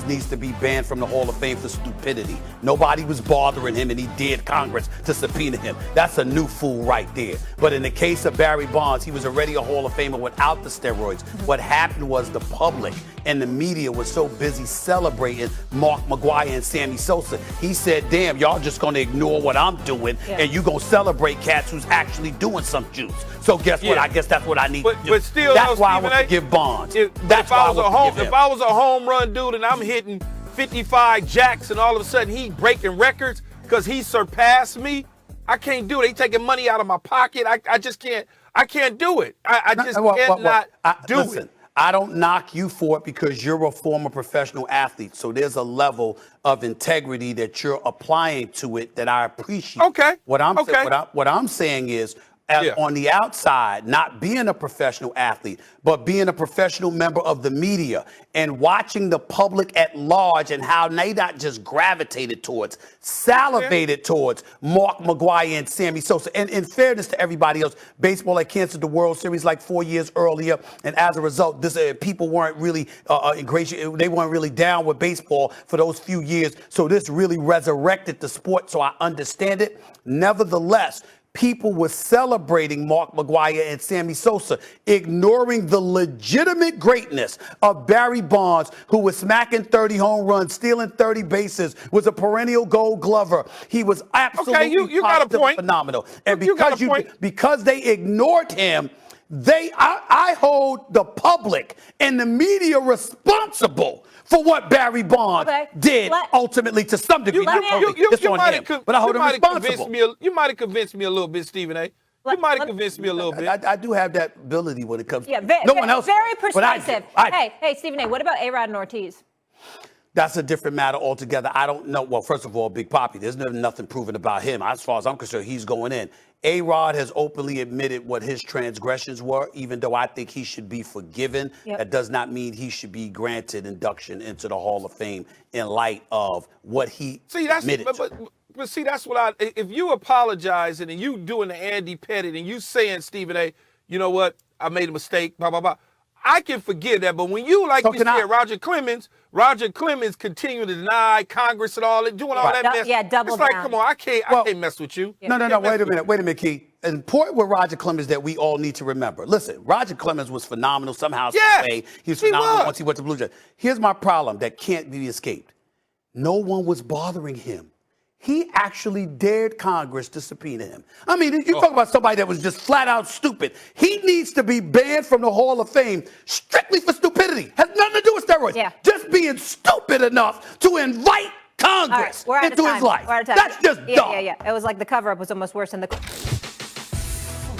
Needs to be banned from the Hall of Fame for stupidity. Nobody was bothering him, and he dared Congress to subpoena him. That's a new fool right there. But in the case of Barry Bonds, he was already a Hall of Famer without the steroids. What happened was the public and the media was so busy celebrating Mark McGwire and Sammy Sosa. He said, damn, y'all just going to ignore what I'm doing, and you going to celebrate cats who's actually doing some juice. So guess what? Yeah. I guess that's what I need to do. But still, that's though, why Stephen I A., would give Bonds. if That's why I was a him. home run dude and I'm hitting 55 jacks and all of a sudden he breaking records because he surpassed me, I can't do it. They taking money out of my pocket. I just can't. I can't do it. I just cannot do listen, it. I don't knock you for it because you're a former professional athlete. So there's a level of integrity that you're applying to it that I appreciate. Okay. What Okay. I'm saying is, Yeah. on the outside, not being a professional athlete, but being a professional member of the media and watching the public at large and how they not just gravitated towards, salivated towards Mark McGwire and Sammy Sosa. And in fairness to everybody else, baseball had canceled the World Series like 4 years earlier, and as a result, this people weren't really ingratiated. They weren't really down with baseball for those few years. So this really resurrected the sport. So I understand it. Nevertheless, people were celebrating Mark McGwire and Sammy Sosa, ignoring the legitimate greatness of Barry Bonds, who was smacking 30 home runs, stealing 30 bases, was a perennial Gold Glover. He was absolutely you got a positive point. phenomenal. And You got a point. because they ignored him, I hold the public and the media responsible for what Barry Bonds did ultimately to some degree. You Not totally. It's on him, but I hold him responsible. You might have convinced me a little bit, Stephen A. You might have convinced me a little bit. I do have that ability when it comes to Yeah, no one else. very but I do. persuasive. I do. Hey, Stephen A., what about A-Rod and Ortiz? That's a different matter altogether. I don't know. Well, first of all, Big Papi, there's nothing proven about him. As far as I'm concerned, he's going in. A-Rod has openly admitted what his transgressions were, even though I think he should be forgiven. Yep. That does not mean he should be granted induction into the Hall of Fame in light of what he admitted to. But see, that's what if you apologizing and you doing the Andy Pettit and you saying, Stephen A., you know what, I made a mistake, blah, blah, blah. I can forgive that, but when you, like So you can said, I. Roger Clemens continued to deny Congress and all that, doing all that mess. Yeah, double It's like, down. come on, I can't mess with you. No, wait a minute, Key. Important with Roger Clemens that we all need to remember. Listen, Roger Clemens was phenomenal somehow, some way. He was phenomenal once he went to Blue Jays. Here's my problem that can't be escaped. No one was bothering him. He actually dared Congress to subpoena him. I mean, you talk about somebody that was just flat out stupid. He needs to be banned from the Hall of Fame strictly for stupidity. Has nothing to do with steroids. Yeah. Just being stupid enough to invite Congress into his life. We're out of time. That's just dumb. Yeah. It was like the cover-up was almost worse than the...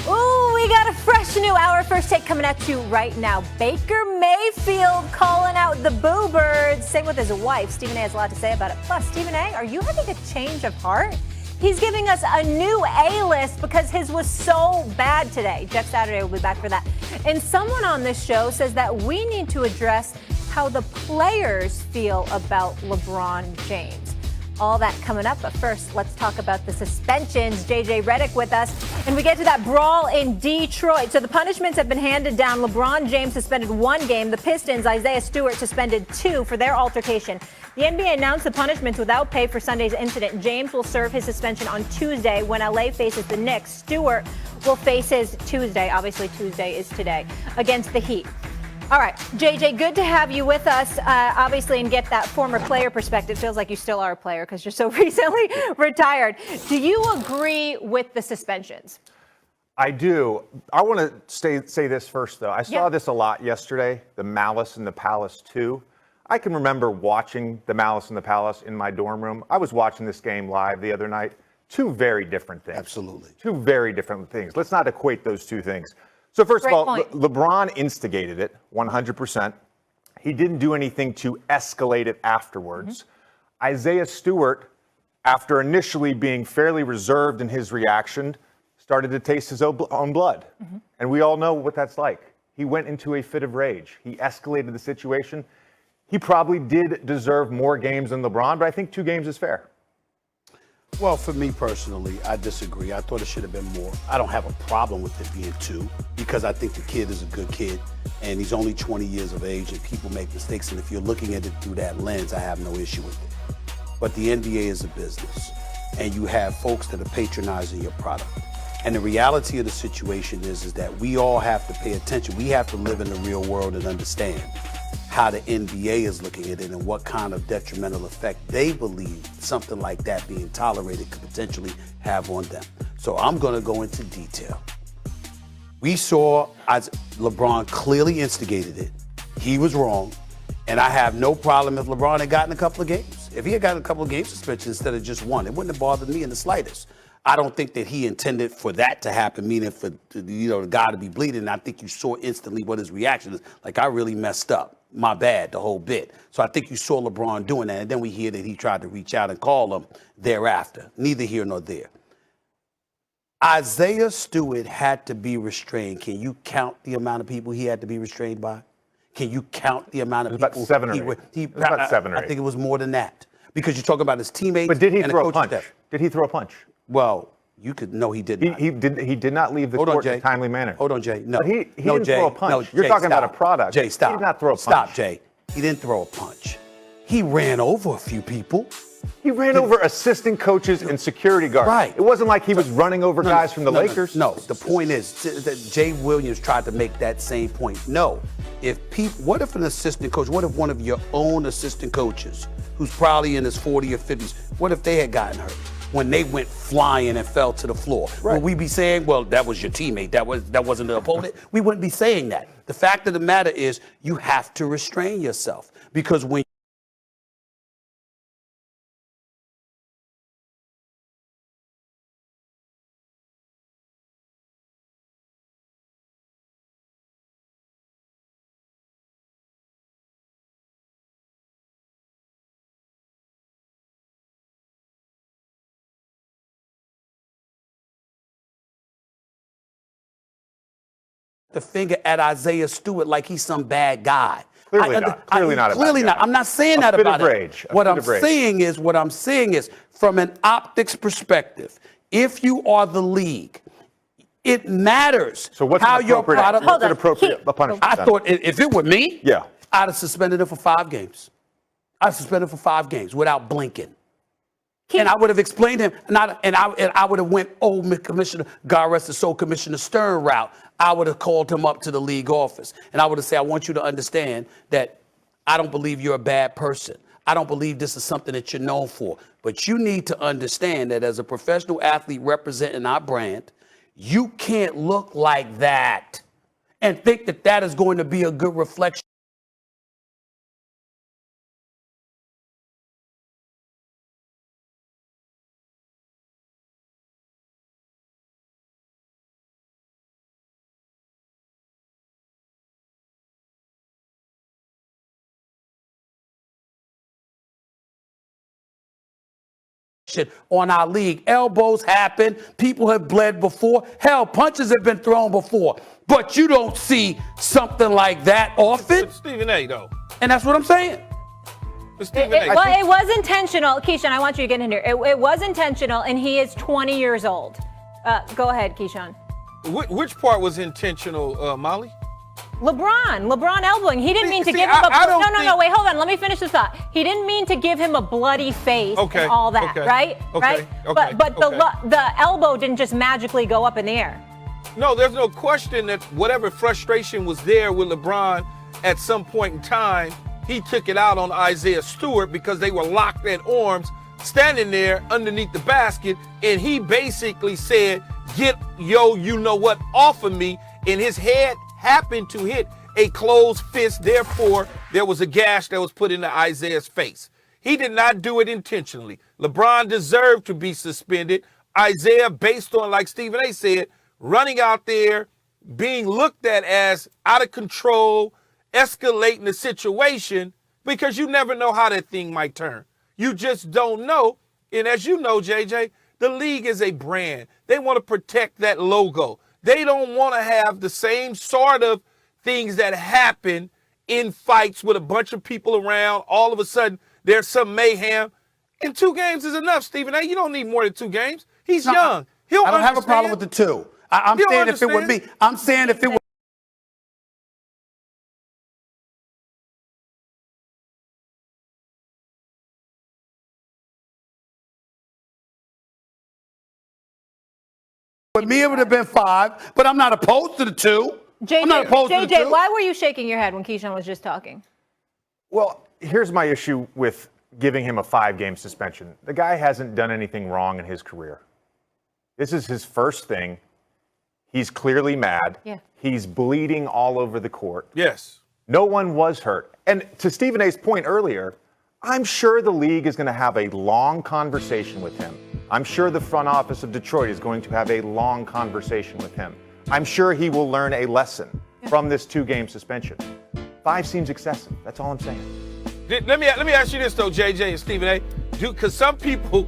Ooh, we got a fresh new hour first take coming at you right now. Baker Mayfield calling out the Boo Birds. Same with his wife. Stephen A has a lot to say about it. Plus, Stephen A, are you having a change of heart? He's giving us a new A-list because his was so bad today. Jeff Saturday will be back for that. And someone on this show says that we need to address how the players feel about LeBron James. All that coming up, but first, let's talk about the suspensions. JJ Redick with us, and we get to that brawl in Detroit. So the punishments have been handed down. LeBron James suspended 1 game. The Pistons, Isaiah Stewart, suspended 2 for their altercation. The NBA announced the punishments without pay for Sunday's incident. James will serve his suspension on Tuesday when LA faces the Knicks. Stewart will face his Tuesday, obviously Tuesday is today, against the Heat. All right, JJ, good to have you with us, obviously, and get that former player perspective. Feels like you still are a player because you're so recently retired. Do you agree with the suspensions? I do. I want to say this first, though. I saw this a lot yesterday, the Malice in the Palace 2. I can remember watching the Malice in the Palace in my dorm room. I was watching this game live the other night. 2 very different things. Absolutely. 2 very different things. Let's not equate those 2 things. So first of all, LeBron instigated it 100%. He didn't do anything to escalate it afterwards. Isaiah Stewart, after initially being fairly reserved in his reaction, started to taste his own blood. And we all know what that's like. He went into a fit of rage. He escalated the situation. He probably did deserve more games than LeBron, but I think 2 games is fair. Well, for me personally, I disagree. I thought it should have been more. I don't have a problem with it being 2 because I think the kid is a good kid and he's only 20 years of age and people make mistakes. And if you're looking at it through that lens, I have no issue with it. But the NBA is a business and you have folks that are patronizing your product. And the reality of the situation is that we all have to pay attention. We have to live in the real world and understand how the NBA is looking at it and what kind of detrimental effect they believe something like that being tolerated could potentially have on them. So I'm going to go into detail. We saw as LeBron clearly instigated it. He was wrong. And I have no problem if LeBron had gotten a couple of games. If he had gotten a couple of game suspensions instead of just 1, it wouldn't have bothered me in the slightest. I don't think that he intended for that to happen, meaning for the guy to be bleeding. And I think you saw instantly what his reaction is. Like, I really messed up. My bad, the whole bit. So I think you saw LeBron doing that. And then we hear that he tried to reach out and call him thereafter. Neither here nor there. Isaiah Stewart had to be restrained. Can you count the amount of people he had to be restrained by? Can you count the amount of people? About 7 or 8. About 7 or 8. I think it was more than that. Because you're talking about his teammates. But did he throw a punch? Staff. Did he throw a punch? Well, you could. No, he did not. He did not leave the court in a timely manner. Hold on, Jay. No. But he no, didn't Jay, throw a punch. No, You're Jay, talking stop. about a product. Jay, stop. He did not throw a punch. Stop, Jay. He didn't throw a punch. He ran over a few people. He ran over assistant coaches and security guards. Right. It wasn't like he was running over guys from the Lakers. No, the point is that Jay Williams tried to make that same point. No. What if an assistant coach, what if one of your own assistant coaches, who's probably in his 40s or 50s, what if they had gotten hurt when they went flying and fell to the floor? Right. Would we be saying, well, that was your teammate, that wasn't the opponent? We wouldn't be saying that. The fact of the matter is you have to restrain yourself because when the finger at Isaiah Stewart like he's some bad guy. Clearly not. Clearly not a bad guy. I'm not saying that bit about of it. rage. What I'm saying is from an optics perspective, if you are the league, It matters. So what's how an your appropriate, product. what's an appropriate punishment? I then? thought if it were me, Yeah. I'd have suspended him for 5 games. I'd suspended him for 5 games without blinking. And I would have explained to him, and I would have went old Commissioner, God rest his soul, Commissioner Stern route. I would have called him up to the league office, and I would have said, I want you to understand that I don't believe you're a bad person. I don't believe this is something that you're known for. But you need to understand that as a professional athlete representing our brand, you can't look like that and think that that is going to be a good reflection. On our league. Elbows happen. People have bled before. Hell, punches have been thrown before. But you don't see something like that often. It's Stephen A, though. And that's what I'm saying. It was intentional. Keyshawn, I want you to get in here. It was intentional, and he is 20 years old. Go ahead, Keyshawn. Which part was intentional, Molly? LeBron elbowing. He didn't mean to give him no, wait, hold on. Let me finish this thought. He didn't mean to give him a bloody face and all that, right? Right? But the elbow didn't just magically go up in the air. No, there's no question that whatever frustration was there with LeBron at some point in time, he took it out on Isaiah Stewart because they were locked at arms, standing there underneath the basket, and he basically said, get you know what, off of me, and his head happened to hit a closed fist. Therefore, there was a gash that was put into Isaiah's face. He did not do it intentionally. LeBron deserved to be suspended. Isaiah, based on, like Stephen A said, running out there, being looked at as out of control, escalating the situation, because you never know how that thing might turn. You just don't know. And as you know, JJ, the league is a brand. They want to protect that logo. They don't want to have the same sort of things that happen in fights with a bunch of people around. All of a sudden, there's some mayhem. And 2 games is enough, Stephen A. You don't need more than 2 games. He's young. I don't have a problem with the 2. I'm saying if it were me. I'm saying if it were with me, it would have been 5, but I'm not opposed to the 2. I'm not opposed to the 2. Why were you shaking your head when Keyshawn was just talking? Well, here's my issue with giving him a 5-game suspension. The guy hasn't done anything wrong in his career. This is his first thing. He's clearly mad. Yeah. He's bleeding all over the court. Yes. No one was hurt. And to Stephen A's point earlier, I'm sure the league is going to have a long conversation with him. I'm sure the front office of Detroit is going to have a long conversation with him. I'm sure he will learn a lesson from this 2-game suspension. 5 seems excessive. That's all I'm saying. Let me ask you this, though, JJ and Stephen A. Because some people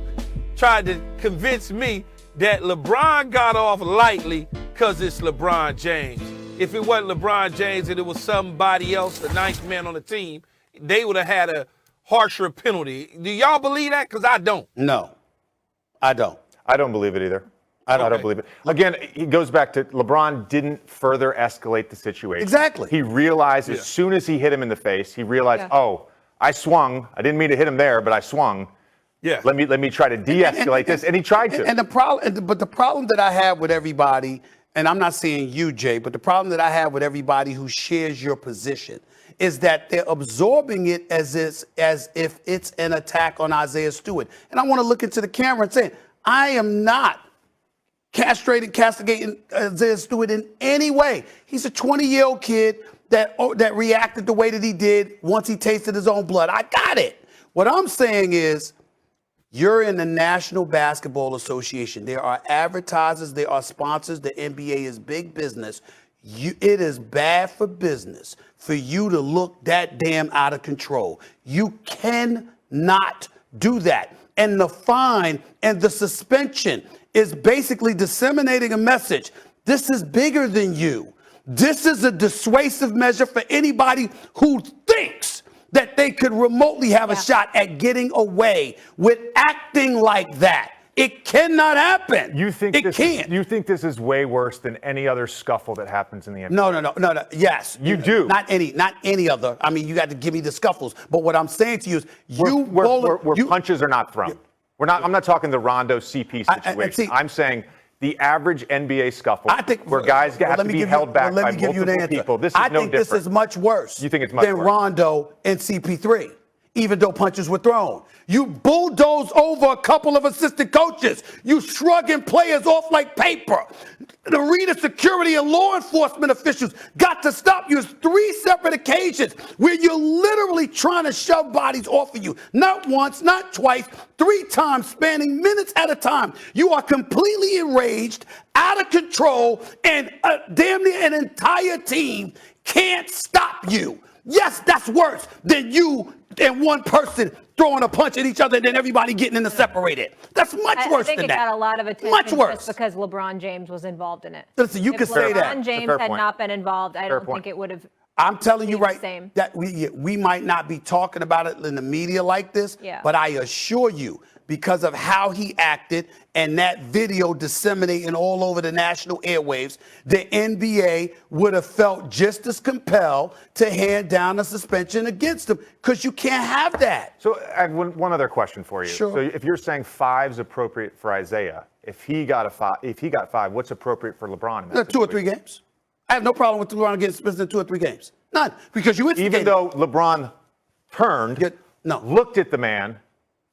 tried to convince me that LeBron got off lightly because it's LeBron James. If it wasn't LeBron James and it was somebody else, the 9th man on the team, they would have had a harsher penalty. Do y'all believe that? Because I don't. No, I don't. I don't believe it either. I don't believe it. Again, he goes back to LeBron didn't further escalate the situation. Exactly. He realized as soon as he hit him in the face, he realized, oh, I swung. I didn't mean to hit him there, but I swung. Yeah. Let me try to de-escalate this, and he tried to. And the problem that I have with everybody, and I'm not saying you, Jay, but the problem that I have with everybody who shares your position is that they're absorbing it as if it's an attack on Isaiah Stewart. And I want to look into the camera and say, I am not castigating Isaiah Stewart in any way. He's a 20-year-old kid that reacted the way that he did once he tasted his own blood. I got it. What I'm saying is, you're in the National Basketball Association. There are advertisers, there are sponsors. The NBA is big business. It is bad for business for you to look that damn out of control. You cannot do that. And the fine and the suspension is basically disseminating a message. This is bigger than you. This is a dissuasive measure for anybody who thinks that they could remotely have a shot at getting away with acting like that. It cannot happen. You think it can't? You think this is way worse than any other scuffle that happens in the NBA? No. Yes, you do. Not any other. I mean, you got to give me the scuffles. But what I'm saying to you is, where punches are not thrown. I'm not talking the Rondo CP situation. I'm saying the average NBA scuffle, where guys have to be held back by multiple people. This is no different. This is much worse. You think it's much than worse? Rondo and CP3, even though punches were thrown. You bulldoze over a couple of assistant coaches. You shrugging players off like paper. The arena security and law enforcement officials got to stop you. 3 separate occasions where you're literally trying to shove bodies off of you. Not once, not twice, 3 times, spanning minutes at a time. You are completely enraged, out of control, and damn near an entire team can't stop you. Yes, that's worse than you and one person throwing a punch at each other and then everybody getting in the separated. That's much worse than that. I think it got a lot of attention much worse. Just because LeBron James was involved in it. Listen, you can say that. If LeBron James had not been involved, I don't think it would have. I'm telling you right that we might not be talking about it in the media like this, but I assure you, because of how he acted and that video disseminating all over the national airwaves, the NBA would have felt just as compelled to hand down a suspension against him, because you can't have that. So I have one other question for you. Sure. So if you're saying 5's appropriate for Isaiah, if he got 5, what's appropriate for LeBron in that 2 or 3 games. I have no problem with LeBron getting suspended in 2 or 3 games. None, because you instigated. Even though LeBron turned, looked at the man,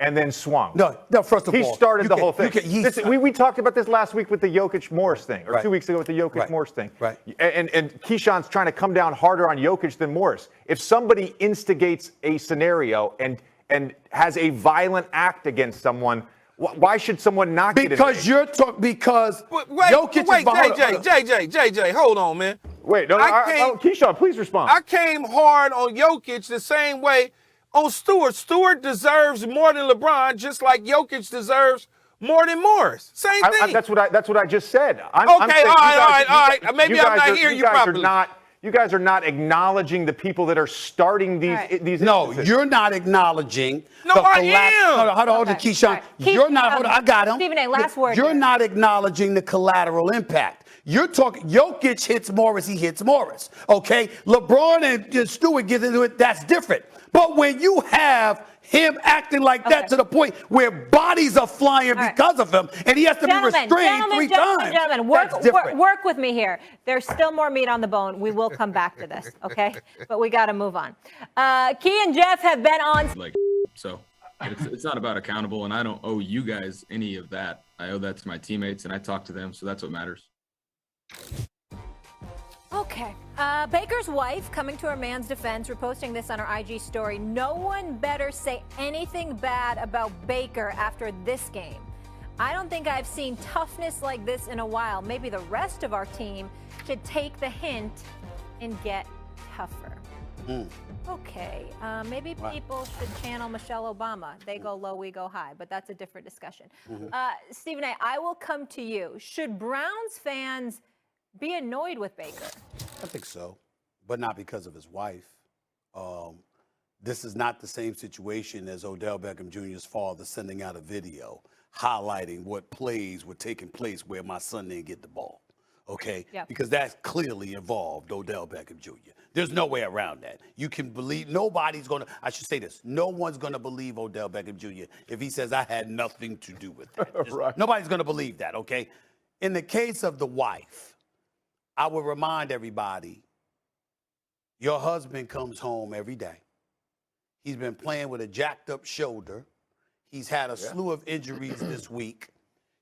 and then swung. No, first of all. He started the whole thing. We talked about this last week with the Jokic-Morris thing, or 2 weeks ago with the Jokic-Morris thing. Right. And Keyshawn's trying to come down harder on Jokic than Morris. If somebody instigates a scenario and has a violent act against someone, why should someone not get it? Because you're talking. Because Jokic JJ, hold on, man. Wait, Keyshawn, please respond. I came hard on Jokic the same way on Stewart. Stewart deserves more than LeBron, just like Jokic deserves more than Morris. Same thing. That's what I just said. All right. Maybe I'm not hearing you properly. You guys are not acknowledging the people that are starting these No, instances. you're not acknowledging. No, I am. Hold on, Keyshawn. You're not. Hold on, I got him. Stephen A., last word. You're not acknowledging the collateral impact. You're talking. Jokic hits Morris. He hits Morris. Okay. LeBron and Stewart get into it. That's different. But when you have him acting like that to the point where bodies are flying because of him, and he has to be restrained 3 times. Gentlemen, work with me here. There's still more meat on the bone. We will come back to this, okay? But we got to move on. Key and Jeff have been on. So it's not about accountable, and I don't owe you guys any of that. I owe that to my teammates, and I talk to them, so that's what matters. Okay. Baker's wife coming to her man's defense, reposting this on her IG story. No one better say anything bad about Baker after this game. I don't think I've seen toughness like this in a while. Maybe the rest of our team should take the hint and get tougher. Okay. Maybe people should channel Michelle Obama. They go low, we go high, but that's a different discussion. Stephen A., I will come to you. Should Browns fans be annoyed with Baker? I think so, but not because of his wife. This is not the same situation as Odell Beckham Jr.'s father sending out a video highlighting what plays were taking place where my son didn't get the ball. Okay? Yeah. Because that clearly involved Odell Beckham Jr. There's no way around that. You can believe, nobody's going to, I should say this, no one's going to believe Odell Beckham Jr. if he says, I had nothing to do with that. Right. Nobody's going to believe that, okay? In the case of the wife, I would remind everybody, your husband comes home every day. He's been playing with a jacked up shoulder. He's had a slew of injuries this week.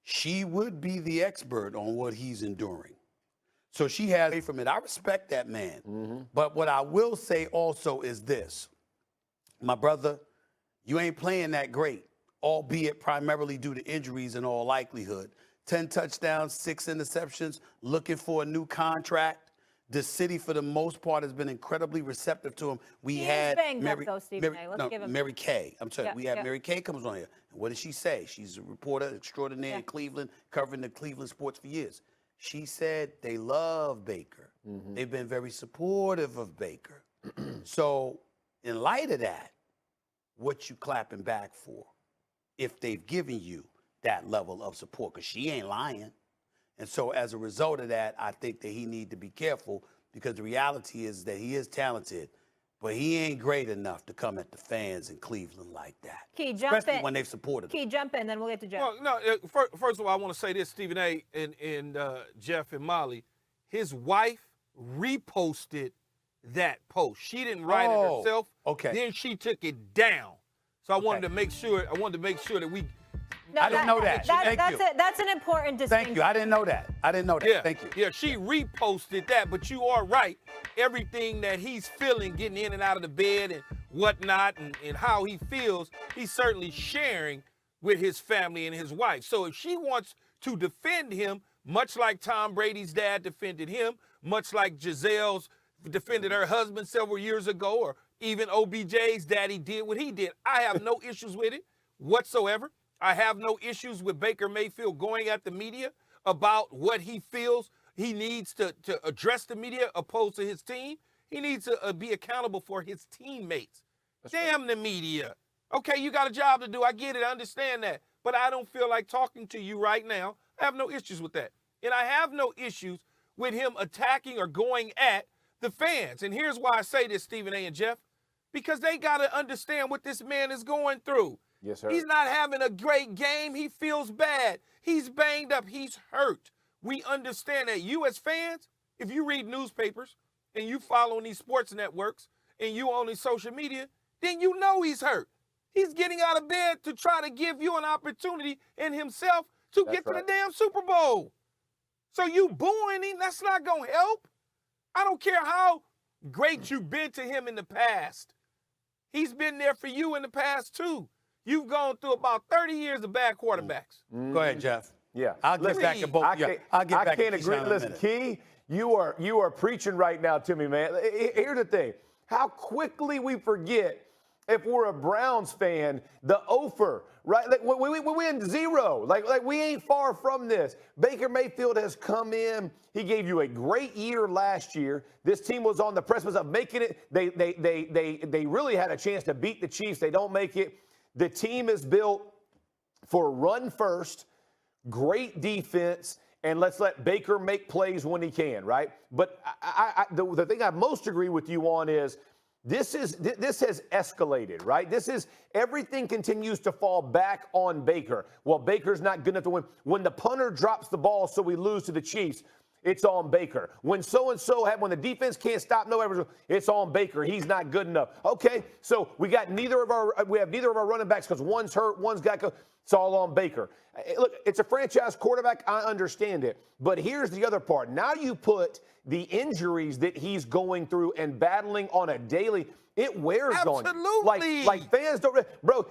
She would be the expert on what he's enduring. So she has away from it. I respect that man. But what I will say also is this. My brother, you ain't playing that great, albeit primarily due to injuries in all likelihood. 10 touchdowns, 6 interceptions, looking for a new contract. The city, for the most part, has been incredibly receptive to him. We had Mary Kay. I'm sorry, we had Mary Kay comes on here. What did she say? She's a reporter extraordinaire in Cleveland, covering the Cleveland sports for years. She said they love Baker. They've been very supportive of Baker. So, in light of that, what you clapping back for? If they've given you that level of support because she ain't lying. And so as a result of that, I think that he need to be careful because the reality is that he is talented, but he ain't great enough to come at the fans in Cleveland like that. Key, jump especially in. when they've supported him. Key, jump in, then we'll get to Jeff. Well, no, first of all, I want to say this, Stephen A. and Jeff and Molly. His wife reposted that post. She didn't write it herself. Okay. Then she took it down. So I wanted to make sure. that we. No, I didn't know that. Thank you. That's an important distinction. Thank you. I didn't know that. Yeah, Thank you. Yeah, she reposted that, but you are right. Everything that he's feeling, getting in and out of the bed and whatnot, and how he feels, he's certainly sharing with his family and his wife. So if she wants to defend him, much like Tom Brady's dad defended him, much like Gisele's defended her husband several years ago, or even OBJ's daddy did what he did, I have no issues with it whatsoever. I have no issues with Baker Mayfield going at the media about what he feels he needs to address the media opposed to his team. He needs to be accountable for his teammates. Damn the media. Okay, you got a job to do. I get it. I understand that. But I don't feel like talking to you right now. I have no issues with that. And I have no issues with him attacking or going at the fans. And here's why I say this, Stephen A. and Jeff, because they got to understand what this man is going through. Yes, sir. He's not having a great game. He feels bad. He's banged up. He's hurt. We understand that. You as fans, if you read newspapers and you follow these sports networks and you on his social media, then you know he's hurt. He's getting out of bed to try to give you an opportunity in himself to get to the damn Super Bowl. So you booing him, that's not going to help. I don't care how great you've been to him in the past. He's been there for you in the past, too. You've gone through about 30 years of bad quarterbacks. Go ahead, Jeff. Yeah. I'll get back to both. I can't agree. Listen, Key, you are preaching right now to me, man. Here's the thing. How quickly we forget, if we're a Browns fan, the offer, right? Like we win 0. Like we ain't far from this. Baker Mayfield has come in. He gave you a great year last year. This team was on the precipice of making it. They really had a chance to beat the Chiefs. They don't make it. The team is built for run first, great defense, and let's let Baker make plays when he can, right? But the thing I most agree with you on is this has escalated, right? Everything continues to fall back on Baker. Well, Baker's not good enough to win. When the punter drops the ball so we lose to the Chiefs, it's on Baker. When when the defense can't stop it's on Baker. He's not good enough. Okay, so we have neither of our running backs because one's hurt, one's got it's all on Baker. Look, it's a franchise quarterback. I understand it. But here's the other part. Now you put the injuries that he's going through and battling on a daily, it wears on you. Absolutely. Like fans don't, bro,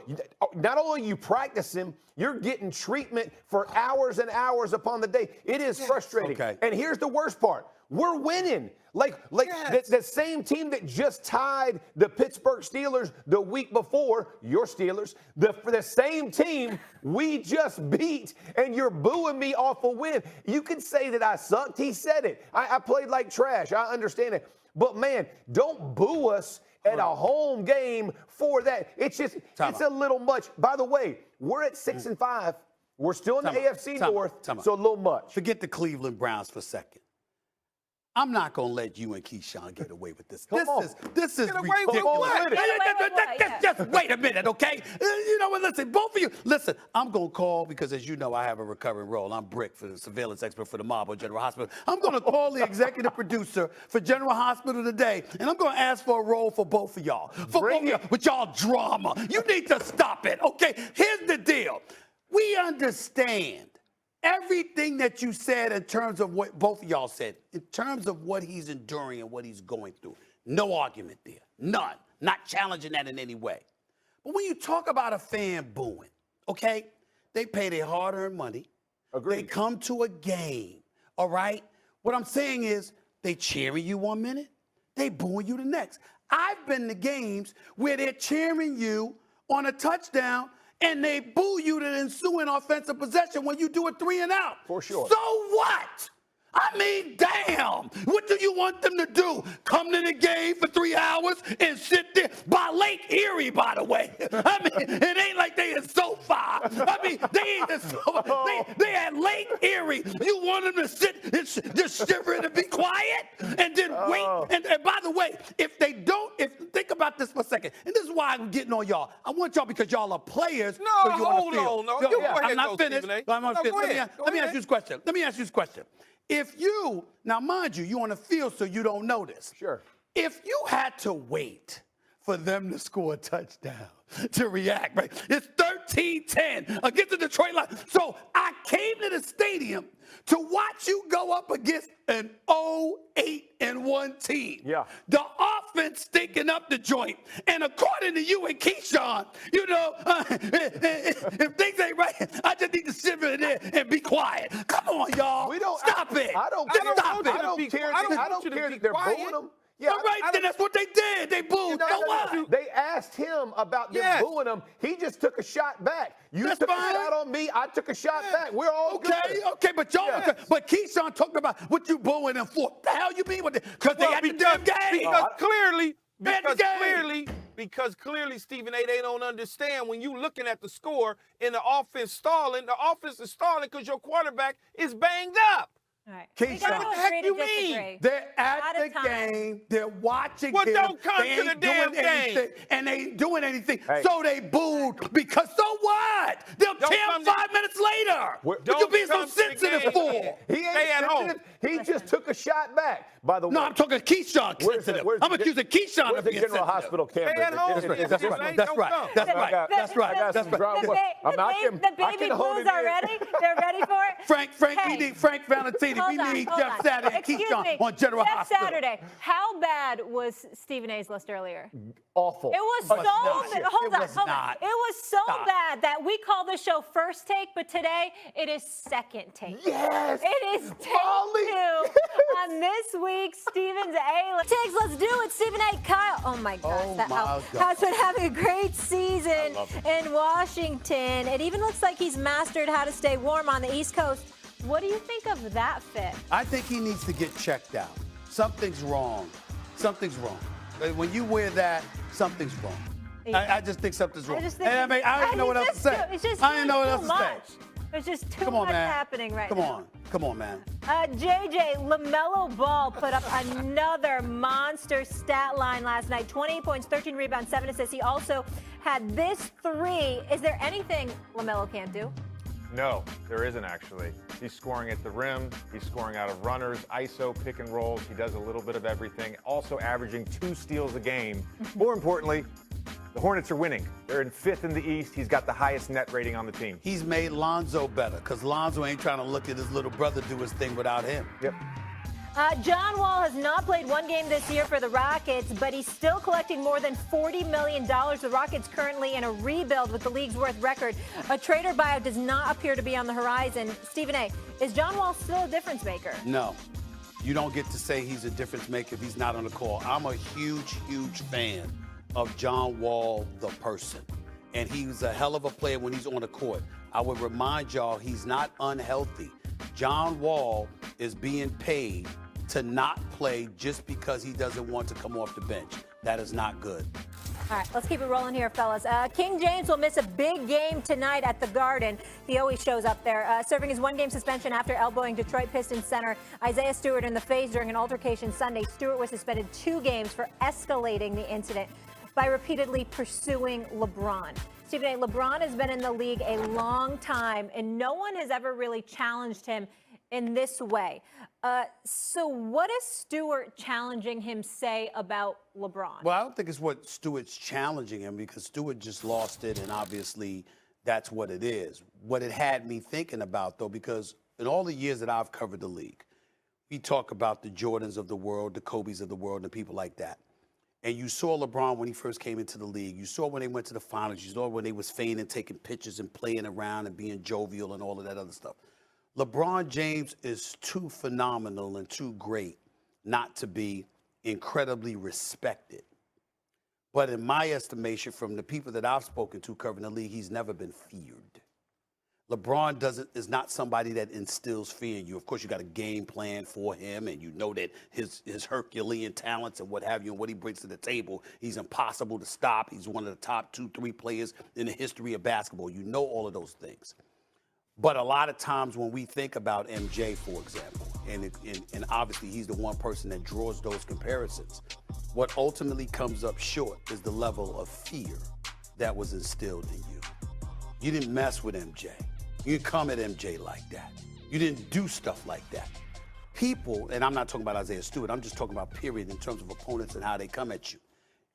not only are you practicing, you're getting treatment for hours and hours upon the day. It is frustrating. Okay. And here's the worst part. We're winning. The same team that just tied the Pittsburgh Steelers the week before, your Steelers, the same team we just beat, and you're booing me off a win. You can say that I sucked. He said it. I played like trash. I understand it. But, man, don't boo us at a home game for that. It's a little much. By the way, we're at 6-5. We're still in the AFC North, so a little much. Forget the Cleveland Browns for a second. I'm not going to let you and Keyshawn get away with this. This is Get away with ridiculous. what? Just wait a minute, okay? You know what? Listen, both of you. Listen, I'm going to call because, as you know, I have a recurring role. I'm Brick, for the surveillance expert for the Marlboro General Hospital. I'm going to call the executive producer for General Hospital today, and I'm going to ask for a role for both of y'all. With y'all drama. You need to stop it, okay? Here's the deal. We understand everything that you said in terms of what both of y'all said, in terms of what he's enduring and what he's going through. No argument there. None. Not challenging that in any way. But when you talk about a fan booing, okay, they pay their hard-earned money. Agreed. They come to a game, all right? What I'm saying is they cheering you 1 minute, they booing you the next. I've been to games where they're cheering you on a touchdown and they boo you the ensuing offensive possession when you do a 3 and out. For sure. So what? I mean, damn. What do you want them to do? Come to the game for 3 hours and sit there by Lake Erie, by the way. I mean, it ain't like they in SoFi. I mean, they ain't in SoFi. They at Lake Erie. You want them to sit just shiver and be quiet and then wait. And by the way, if they don't, think about this for a second. And this is why I'm getting on y'all. I want y'all because y'all are players. No, so you hold on. No, you go ahead, I'm not finished. Stephen A. I'm not finished. Go ahead. Let me ask you this question. Let me ask you this question. If you, now mind you, you're on the field so you don't know this. Sure. If you had to wait for them to score a touchdown to react, right? It's 13-10 against the Detroit Lions. So I came to the stadium to watch you go up against an 0-8-1 team. Yeah. The offense stinking up the joint. And according to you and Keyshawn, you know, if things ain't right, I just need to sit in there and be quiet. Come on, y'all. Stop it. I don't Just care. stop it. I don't care that they're booing him. Yeah, all right, then that's what they did. They booed. So what? They asked him about them booing him. He just took a shot back. You took a shot on me. I took a shot back. We're all good. Okay, but y'all, but Keyshawn talked about what you booing them for. What the hell you mean with it? Because they had the damn game. Because clearly, Stephen A., they don't understand when you looking at the score and the offense stalling. The offense is stalling because your quarterback is banged up. All right. Keyshawn, what the heck you mean? They're at the game. They're watching Well, him. don't come they to the ain't damn doing game. anything, and they ain't doing anything. Hey. So they booed because so what? They'll come camp 5 minutes later. What you being so sensitive for? He ain't Stay at home. sensitive. He just took a shot back. By the way, No, I'm talking Keyshawn sensitive. I'm accusing Keyshawn Where's of the being General sensitive. Hospital cameras? Stay at home. That's right. That's right. That's right. That's right. That's right. The baby blues are ready. They're ready for it. We need Frank Valentini. We need Jeff Saturday and Keyshawn on General Jeff Hospital. Saturday. How bad was Stephen A.'s list earlier? Awful. It was so bad. Hold on. It was so bad that we call the show First Take, but today it is Second Take. Yes. It is Take 2 on this week's Stephen's A Takes. Let's do it. Stephen A. Kyle. Oh my gosh. Has been having a great season in Washington. It even looks like he's mastered how to stay warm on the East Coast. What do you think of that fit? I think he needs to get checked out. Something's wrong. Something's wrong. When you wear that, something's wrong. I just think something's wrong. I don't know what else to say. I don't know what else to say. There's just too much happening right now. Come on, man. JJ, LaMelo Ball put up another monster stat line last night. 28 points, 13 rebounds, 7 assists. He also had this 3. Is there anything LaMelo can't do? No, there isn't actually. He's scoring at the rim. He's scoring out of runners, ISO, pick and rolls. He does a little bit of everything. Also averaging 2 steals a game. More importantly, the Hornets are winning. They're in 5th in the East. He's got the highest net rating on the team. He's made Lonzo better because Lonzo ain't trying to look at his little brother do his thing without him. Yep. John Wall has not played one game this year for the Rockets, but he's still collecting more than $40 million. The Rockets currently in a rebuild with the league's worth record. A trader buyout does not appear to be on the horizon. Stephen A., is John Wall still a difference maker? No. You don't get to say he's a difference maker if he's not on the call. I'm a huge, huge fan of John Wall, the person. And he's a hell of a player when he's on the court. I would remind y'all he's not unhealthy. John Wall is being paid to not play just because he doesn't want to come off the bench. That is not good. All right, let's keep it rolling here, fellas. King James will miss a big game tonight at the Garden. He always shows up there, serving his 1-game suspension after elbowing Detroit Pistons center Isaiah Stewart in the face during an altercation Sunday. Stewart was suspended 2 games for escalating the incident by repeatedly pursuing LeBron. Stephen A., LeBron has been in the league a long time, and no one has ever really challenged him in this way. So what does Stewart challenging him say about LeBron? Well, I don't think it's what Stewart's challenging him because Stewart just lost it, and obviously that's what it is. What it had me thinking about, though, because in all the years that I've covered the league, we talk about the Jordans of the world, the Kobes of the world, and people like that. And you saw LeBron when he first came into the league. You saw when they went to the finals. You saw when they was feigning, taking pictures and playing around and being jovial and all of that other stuff. LeBron James is too phenomenal and too great not to be incredibly respected. But in my estimation, from the people that I've spoken to covering the league, he's never been feared. LeBron is not somebody that instills fear in you. Of course, you got a game plan for him, and you know that his Herculean talents and what have you, and what he brings to the table, he's impossible to stop. He's one of the top 2-3 players in the history of basketball. You know all of those things. But a lot of times when we think about MJ, for example, and obviously he's the one person that draws those comparisons, what ultimately comes up short is the level of fear that was instilled in you. You didn't mess with MJ. You didn't come at MJ like that. You didn't do stuff like that. People, and I'm not talking about Isaiah Stewart, I'm just talking about period in terms of opponents and how they come at you.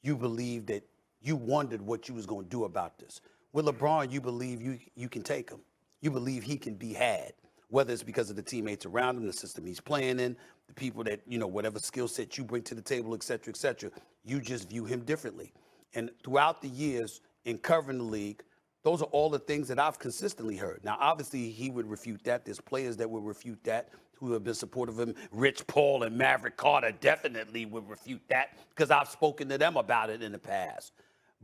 You believe that you wondered what you was going to do about this. With LeBron, you believe you can take him. You believe he can be had, whether it's because of the teammates around him, the system he's playing in, the people that, whatever skill set you bring to the table, et cetera, you just view him differently. And throughout the years in covering the league, those are all the things that I've consistently heard. Now, obviously, he would refute that. There's players that would refute that who have been supportive of him. Rich Paul and Maverick Carter definitely would refute that because I've spoken to them about it in the past.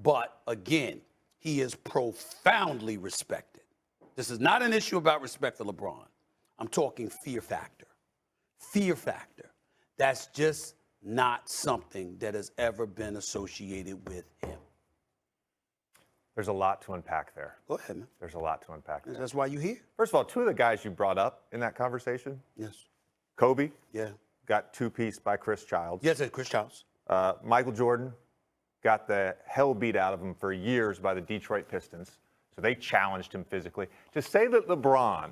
But again, he is profoundly respected. This is not an issue about respect for LeBron. I'm talking fear factor. Fear factor. That's just not something that has ever been associated with him. There's a lot to unpack there. Go ahead, man. There's a lot to unpack there. That's why you're here. First of all, two of the guys you brought up in that conversation. Yes. Kobe. Yeah. Got two-piece by Chris Childs. Yes, it's Chris Childs. Michael Jordan got the hell beat out of him for years by the Detroit Pistons. So they challenged him physically. To say that LeBron,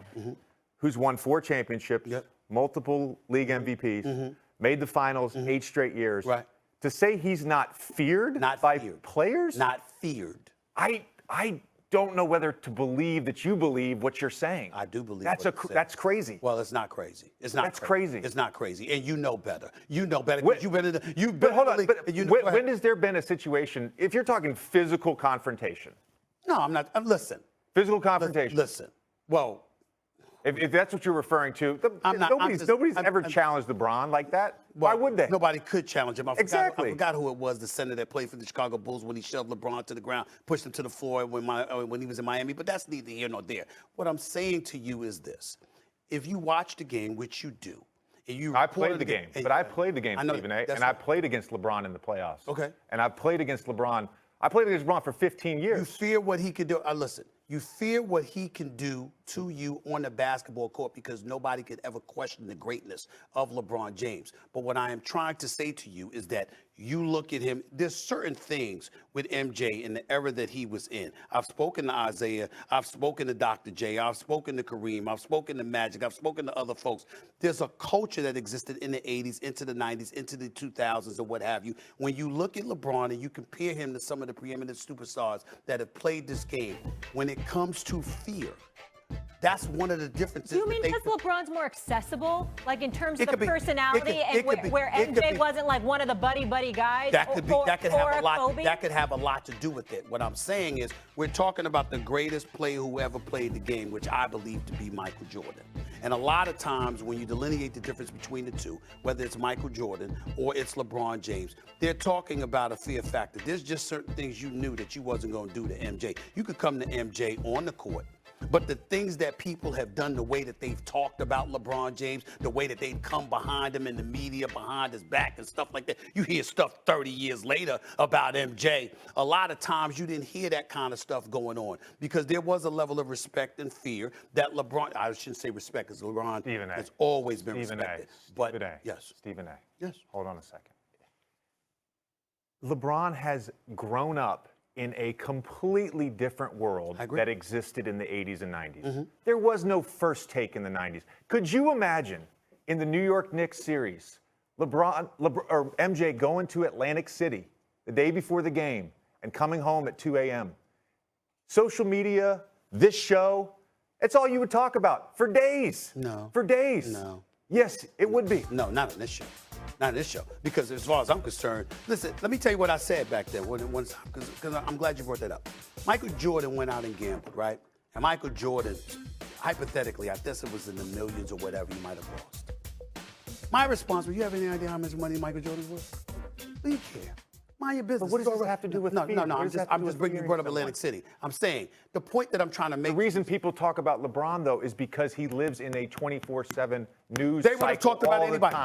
who's won 4 championships, multiple league MVPs, made the finals 8 straight years, to say he's not feared by players? Not feared. I don't know whether to believe that you believe what you're saying. I do believe that's crazy. Well, it's not crazy. It's not. That's crazy. It's not crazy, and you know better. You know better. But hold on. When has there been a situation? If you're talking physical confrontation. No, I'm not. Listen. Physical confrontation. Listen. Well. If that's what you're referring to, nobody's ever challenged LeBron like that. Why would they? Nobody could challenge him. I forgot who it was, the center that played for the Chicago Bulls when he shoved LeBron to the ground, pushed him to the floor when he was in Miami. But that's neither here nor there. What I'm saying to you is this. If you watch the game, which you do, I played the game, Stephen A. And I played against LeBron in the playoffs. Okay. And I played against LeBron. I played against LeBron for 15 years. You fear what he could do. Listen, you fear what he can do to you on the basketball court because nobody could ever question the greatness of LeBron James. But what I am trying to say to you is that you look at him, there's certain things with MJ in the era that he was in. I've spoken to Isaiah. I've spoken to Dr. J. I've spoken to Kareem. I've spoken to Magic. I've spoken to other folks. There's a culture that existed in the 80s, into the 90s, into the 2000s, or what have you. When you look at LeBron and you compare him to some of the preeminent superstars that have played this game, when it comes to fear, that's one of the differences. Do you mean because LeBron's more accessible, like in terms of the personality, where MJ wasn't like one of the buddy guys? That could have a lot to do with it. What I'm saying is we're talking about the greatest player who ever played the game, which I believe to be Michael Jordan. And a lot of times when you delineate the difference between the two, whether it's Michael Jordan or it's LeBron James, they're talking about a fear factor. There's just certain things you knew that you wasn't going to do to MJ. You could come to MJ on the court, but the things that people have done, the way that they've talked about LeBron James, the way that they've come behind him in the media, behind his back and stuff like that, you hear stuff 30 years later about MJ. A lot of times you didn't hear that kind of stuff going on because there was a level of respect and fear that LeBron, I shouldn't say respect because LeBron has always been respected. Stephen A. Yes. Hold on a second. LeBron has grown up in a completely different world that existed in the 80s and 90s. There was no First Take in the 90s. Could you imagine in the New York Knicks series, MJ going to Atlantic City the day before the game and coming home at 2 a.m.? Social media, this show, it's all you would talk about for days. No. For days. No. Yes, it would be. No, not on this show. Not this show. Because as far as I'm concerned, listen, let me tell you what I said back there. Because I'm glad you brought that up. Michael Jordan went out and gambled, right? And Michael Jordan, hypothetically, I guess it was in the millions or whatever, he might have lost. My response was, you have any idea how much money Michael Jordan's worth? What do you care? Mind your business. But what does this have to do with no? fear? No, What I'm does that just, have to do with bringing you brought up fearing Atlantic City. I'm saying the point that I'm trying to make. The reason people talk about LeBron though is because he lives in a 24/7 news They would have cycle talked about all anybody, the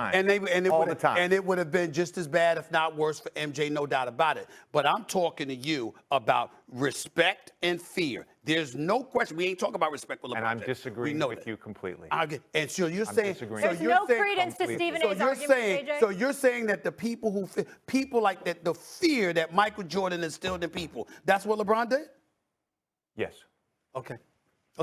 time. and it would have been just as bad, if not worse, for MJ, no doubt about it. But I'm talking to you about respect and fear. There's no question. We ain't talking about respect with LeBron. And I'm disagreeing with you completely. And so you're saying there's no credence to Stephen A's argument, JJ. So you're saying that the people like that, the fear that Michael Jordan instilled in people, that's what LeBron did? Yes. Okay.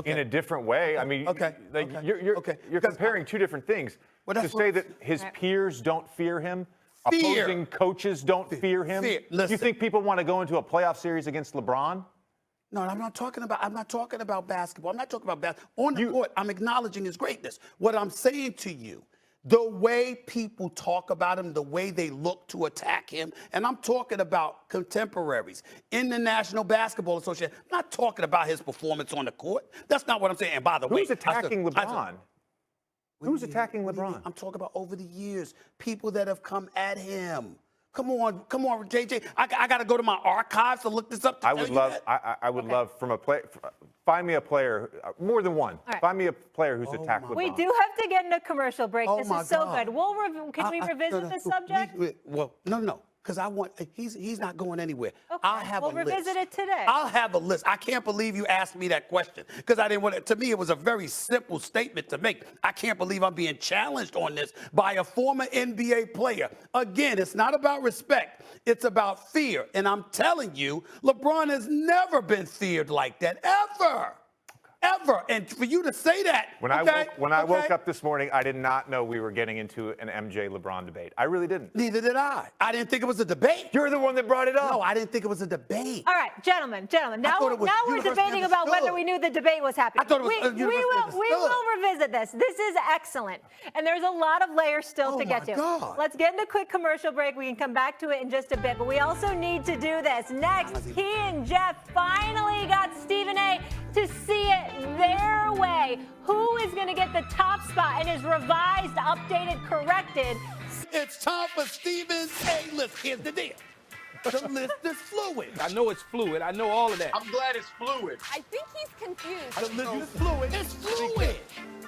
In a different way. I mean, you're comparing two different things. To say that his peers don't fear him, opposing coaches don't fear him. You think people want to go into a playoff series against LeBron? No, I'm not talking about basketball. I'm not talking about basketball. On the court, I'm acknowledging his greatness. What I'm saying to you, the way people talk about him, the way they look to attack him, and I'm talking about contemporaries in the National Basketball Association. I'm not talking about his performance on the court. That's not what I'm saying. And by the way, who's attacking LeBron? Who's attacking LeBron? I'm talking about over the years, people that have come at him. Come on, JJ. I got to go to my archives to look this up. I would love from a play. Find me a player, more than one. Right. Find me a player who's attacked LeBron. We do have to get in a commercial break. This is so good. Can we revisit this subject? No. Because he's not going anywhere. Okay. I'll have a list. We'll revisit it today. I'll have a list. I can't believe you asked me that question because I didn't want it. To me, it was a very simple statement to make. I can't believe I'm being challenged on this by a former NBA player. Again, it's not about respect. It's about fear. And I'm telling you, LeBron has never been feared like that, ever. Ever. And for you to say that. When I woke up this morning, I did not know we were getting into an MJ LeBron debate. I really didn't. Neither did I. I didn't think it was a debate. You're the one that brought it up. No, I didn't think it was a debate. All right, gentlemen. Now we're debating about whether we knew the debate was happening. I thought it was we will revisit this. This is excellent. And there's a lot of layers still to get to. God. Let's get in a quick commercial break. We can come back to it in just a bit. But we also need to do this. Next, he and Jeff finally got Stephen A. to see it their way. Who is going to get the top spot in his revised, updated, corrected? It's time for Stephen's A-list. Here's the deal. The list is fluid. I know it's fluid. I know all of that. I'm glad it's fluid. I think he's confused. The list is fluid. It's fluid.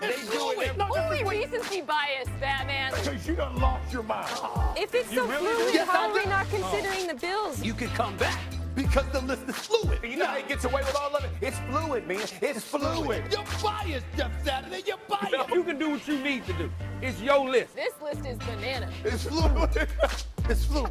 It's fluid. Only recency bias, Batman. Because you done lost your mind. If it's so fluid, how are we not considering the Bills? You can come back because the list is fluid. You know how he gets away with all of it? It's fluid, man. It's fluid. You're biased, Jeff Saturday. You're biased. You can do what you need to do. It's your list. This list is banana. It's fluid. It's fluid.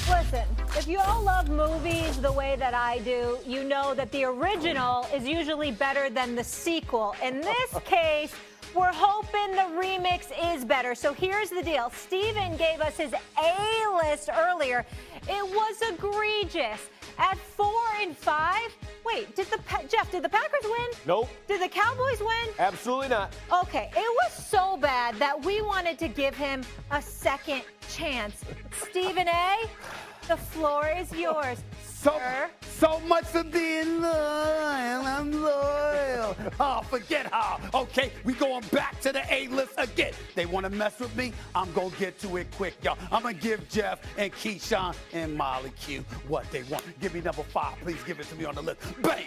Listen, if you all love movies the way that I do, you know that the original is usually better than the sequel. In this case, we're hoping the remix is better. So here's the deal. Steven gave us his A-list earlier. It was egregious. At 4 and 5, wait, Jeff, did the Packers win? Nope. Did the Cowboys win? Absolutely not. Okay, it was so bad that we wanted to give him a second chance. Stephen A., the floor is yours. So much for being loyal. I'm loyal. Oh, forget how. Okay, we going back to the A-list again. They want to mess with me? I'm going to get to it quick, y'all. I'm going to give Jeff and Keyshawn and Molly Q what they want. Give me number 5. Please give it to me on the list. Bam!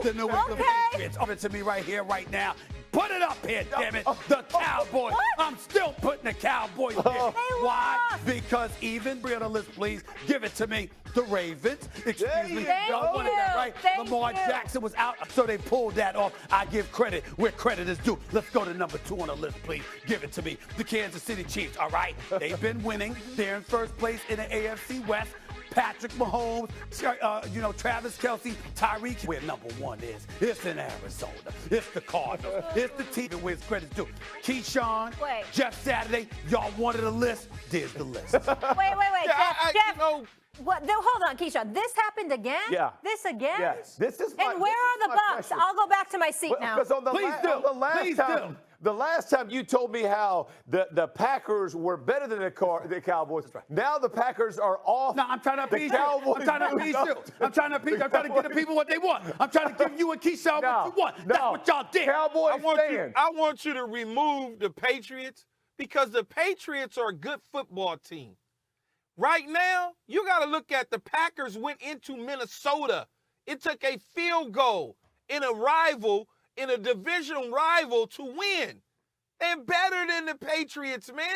The New England Patriots. Give it to me right here, right now. Put it up here, damn it. The Cowboys. I'm still putting the Cowboys here. Why? Because even, bring on the list, please. Give it to me. The Ravens. Excuse me. Y'all wanted that, right? Lamar Jackson was out, so they pulled that off. I give credit where credit is due. Let's go to number 2 on the list, please. Give it to me. The Kansas City Chiefs, all right? They've been winning. They're in first place in the AFC West. Patrick Mahomes, Travis Kelce, Tyreek. Where number 1 is. It's in Arizona. It's the Cardinals. It's the team that wins credit due. Keyshawn, Jeff Saturday, y'all wanted a list. There's the list. Wait. Jeff. What? No, hold on, Keyshawn. This happened again? Yeah. This again? Yes. This is And where are the Bucks? I'll go back to my seat now. Because on the last time you told me how the Packers were better than the Cowboys. Now the Packers are off. No, I'm trying to appease you. I'm trying to appease you. I'm trying to give the people what they want. I'm trying to give you and Keyshawn what you want. That's what y'all did. Cowboys I want you to remove the Patriots because the Patriots are a good football team. Right now, you got to look at the Packers went into Minnesota. It took a field goal in a division rival to win. They're better than the Patriots, man.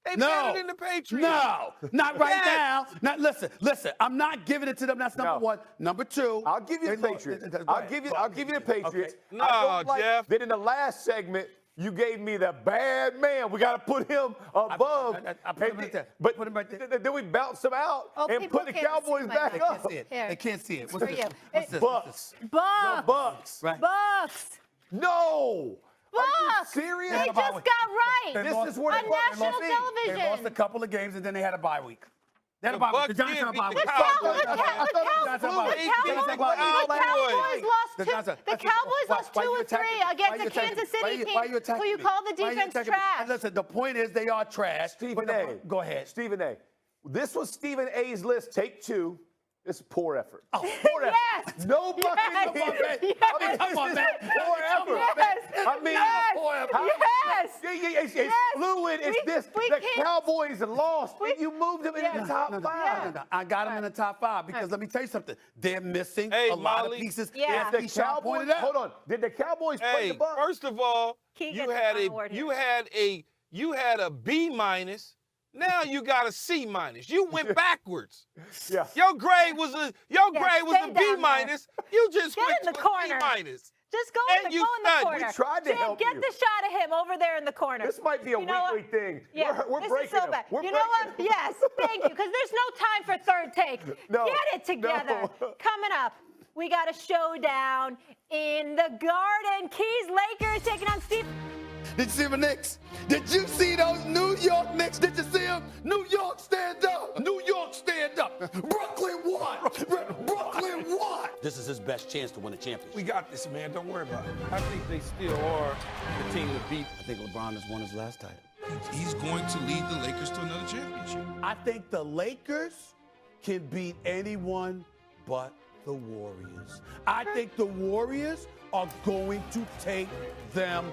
They're better than the Patriots. No, not right now. Not listen. I'm not giving it to them. That's number one. Number two, I'll give you the Patriots. I'll give you the Patriots. Okay. No, I don't Jeff. Then in the last segment, you gave me the bad man. We got to put him above. I put him right there. But put him right there. Then we bounce him out and people put the can't Cowboys see my back face. up. They can't see it. For What's you. this? What's this? Bucks. Bucks. The Bucks. Right. Bucks. No. Are you Bucks. serious? They just got right. This is where on the Bucks national lost. television. They lost a couple of games and then they had a bye week. They had a The bye week. Bucks The Giants did had a beat bye the week. Cowboys. The Cowboys lost 2 or 3 against the Kansas City team who you call the defense trash. Listen, the point is they are trash. Stephen A. Go ahead. Stephen A. This was Stephen A's list, take 2. It's poor effort. Oh, Poor effort. Yes. No Buccaneers. Yes. Come on, man. Poor effort. Yes. I mean, Yes. poor effort. Yes. It's Yes. fluid. It's this. We The can't- Cowboys lost, and you moved them into the top 5. No. I got them in the top 5 because let me tell you something. They're missing a lot of pieces. Yeah. As The Keyshawn Cowboys. pointed out. Hold on. Did the Cowboys play the Bucks? First of all, Keegan you is had on the board here. you had a B minus. Now you got a C minus. You went backwards. Yeah. Your grade was a stay B down minus. You just Get went in the to a corner. C minus. Just go And in you the stunned. corner. We tried to Jim, help get you. the shot of him over there in the corner. This might be a You know weekly what? thing. Yeah, We're this breaking is so them. bad. We're You know breaking what? them. Yes, thank you, because there's no time for third take. No, Get it together. no. Coming up, we got a showdown in the Garden. Keys Lakers taking on Steve. Did you see the Knicks? Did you see those New York Knicks? Did you see them? New York, stand up. New York, stand up. Brooklyn won. Brooklyn won. This is his best chance to win a championship. We got this, man. Don't worry about it. I think they still are the team to beat. I think LeBron has won his last title. He's going to lead the Lakers to another championship. I think the Lakers can beat anyone but the Warriors. I think the Warriors are going to take them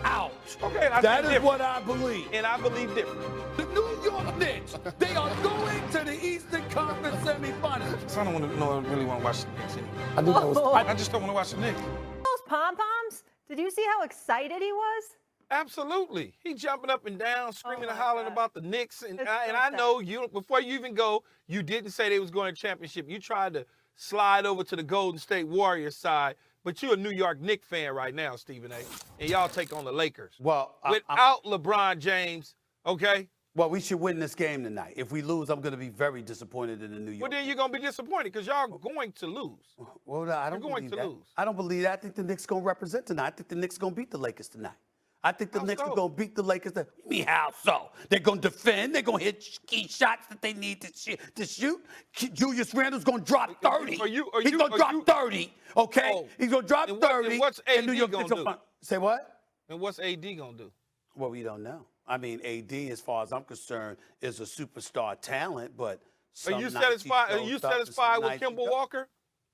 out. Okay, that is what I believe. And I believe different. The New York Knicks, they are going to the Eastern Conference semifinals. I don't really want to watch the Knicks anymore. I just don't want to watch the Knicks. Those pom-poms, did you see how excited he was? Absolutely. He jumping up and down, screaming and hollering about the Knicks. And I so know you, before you even go, you didn't say they was going to championship. You tried to slide over to the Golden State Warriors side, but you're a New York Knicks fan right now, Stephen A. And y'all take on the Lakers. Well, without LeBron James, okay? Well, we should win this game tonight. If we lose, I'm going to be very disappointed in the New York. Well, then you're going to be disappointed because y'all going to lose. Well, I don't You're going believe to that. lose. I don't believe that. I think the Knicks going to represent tonight. I think the Knicks going to beat the Lakers tonight. I think the How Knicks so? are going to beat the Lakers. What do you mean, how so? They're going to defend. They're going to hit key shots that they need to shoot. Julius Randle's going to drop 30. He's going to drop 30, okay? Oh. He's going to drop And 30. what's and New AD York gonna Knicks do? will Say what? And what's AD going to do? Well, we don't know. I mean, AD, as far as I'm concerned, is a superstar talent, but Are you some nights he satisfied? Are shows you up and satisfied some with nights he Kemba don't. Walker?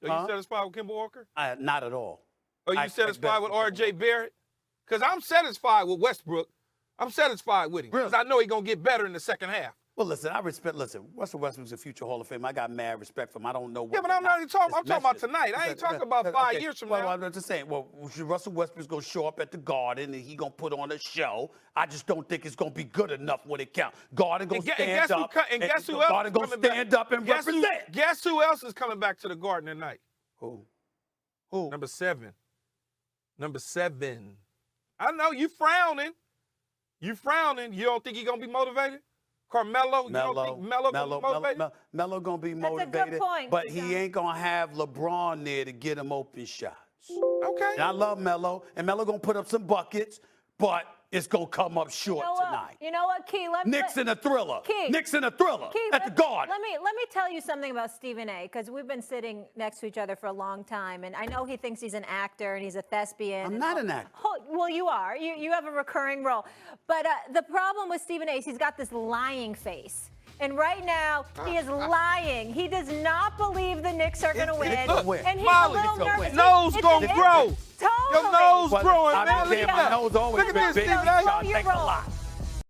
Are Huh? you satisfied with Kemba Walker? Not at all. Are I you expect satisfied better with from R.J. Barrett? Because I'm satisfied with Westbrook. I'm satisfied with him because Really? I know he's going to get better in the second half. Well, listen, Russell Westbrook's a future Hall of Fame. I got mad respect for him. I don't know what. Yeah, but I'm not even talking. I'm talking about tonight. I ain't talking about 5 Okay. years from well, now. I'm just saying. Well, Russell Westbrook's gonna show up at the Garden and he gonna put on a show. I just don't think it's gonna be good enough when it counts. Garden gonna stand up. And guess who else? Garden gonna stand up and represent. Guess who else is coming back to the Garden tonight? Who? Number 7. Number 7. I know you frowning. You frowning. You don't think he's gonna be motivated? Carmelo, you don't think Melo gonna be motivated? Melo gonna be That's a good motivated, point, but Keyshawn. he ain't gonna have LeBron there to get him open shots. Okay. And I love Melo, and Melo gonna put up some buckets, but it's gonna come up short tonight. You know what, Key? Knicks in a thriller. Key. Knicks in a thriller Key, at the Garden. Let me tell you something about Stephen A. Because we've been sitting next to each other for a long time, and I know he thinks he's an actor and he's a thespian. I'm not an actor. Well, you are. You have a recurring role. But the problem with Stephen A. is he's got this lying face. And right now, he is lying. He does not believe the Knicks are going to win. And he's Molly, a little nervous. nose gonna grow. Totally. Your nose growing, man. My nose always Look at been this, big. Stephen A. Y'all take a lot.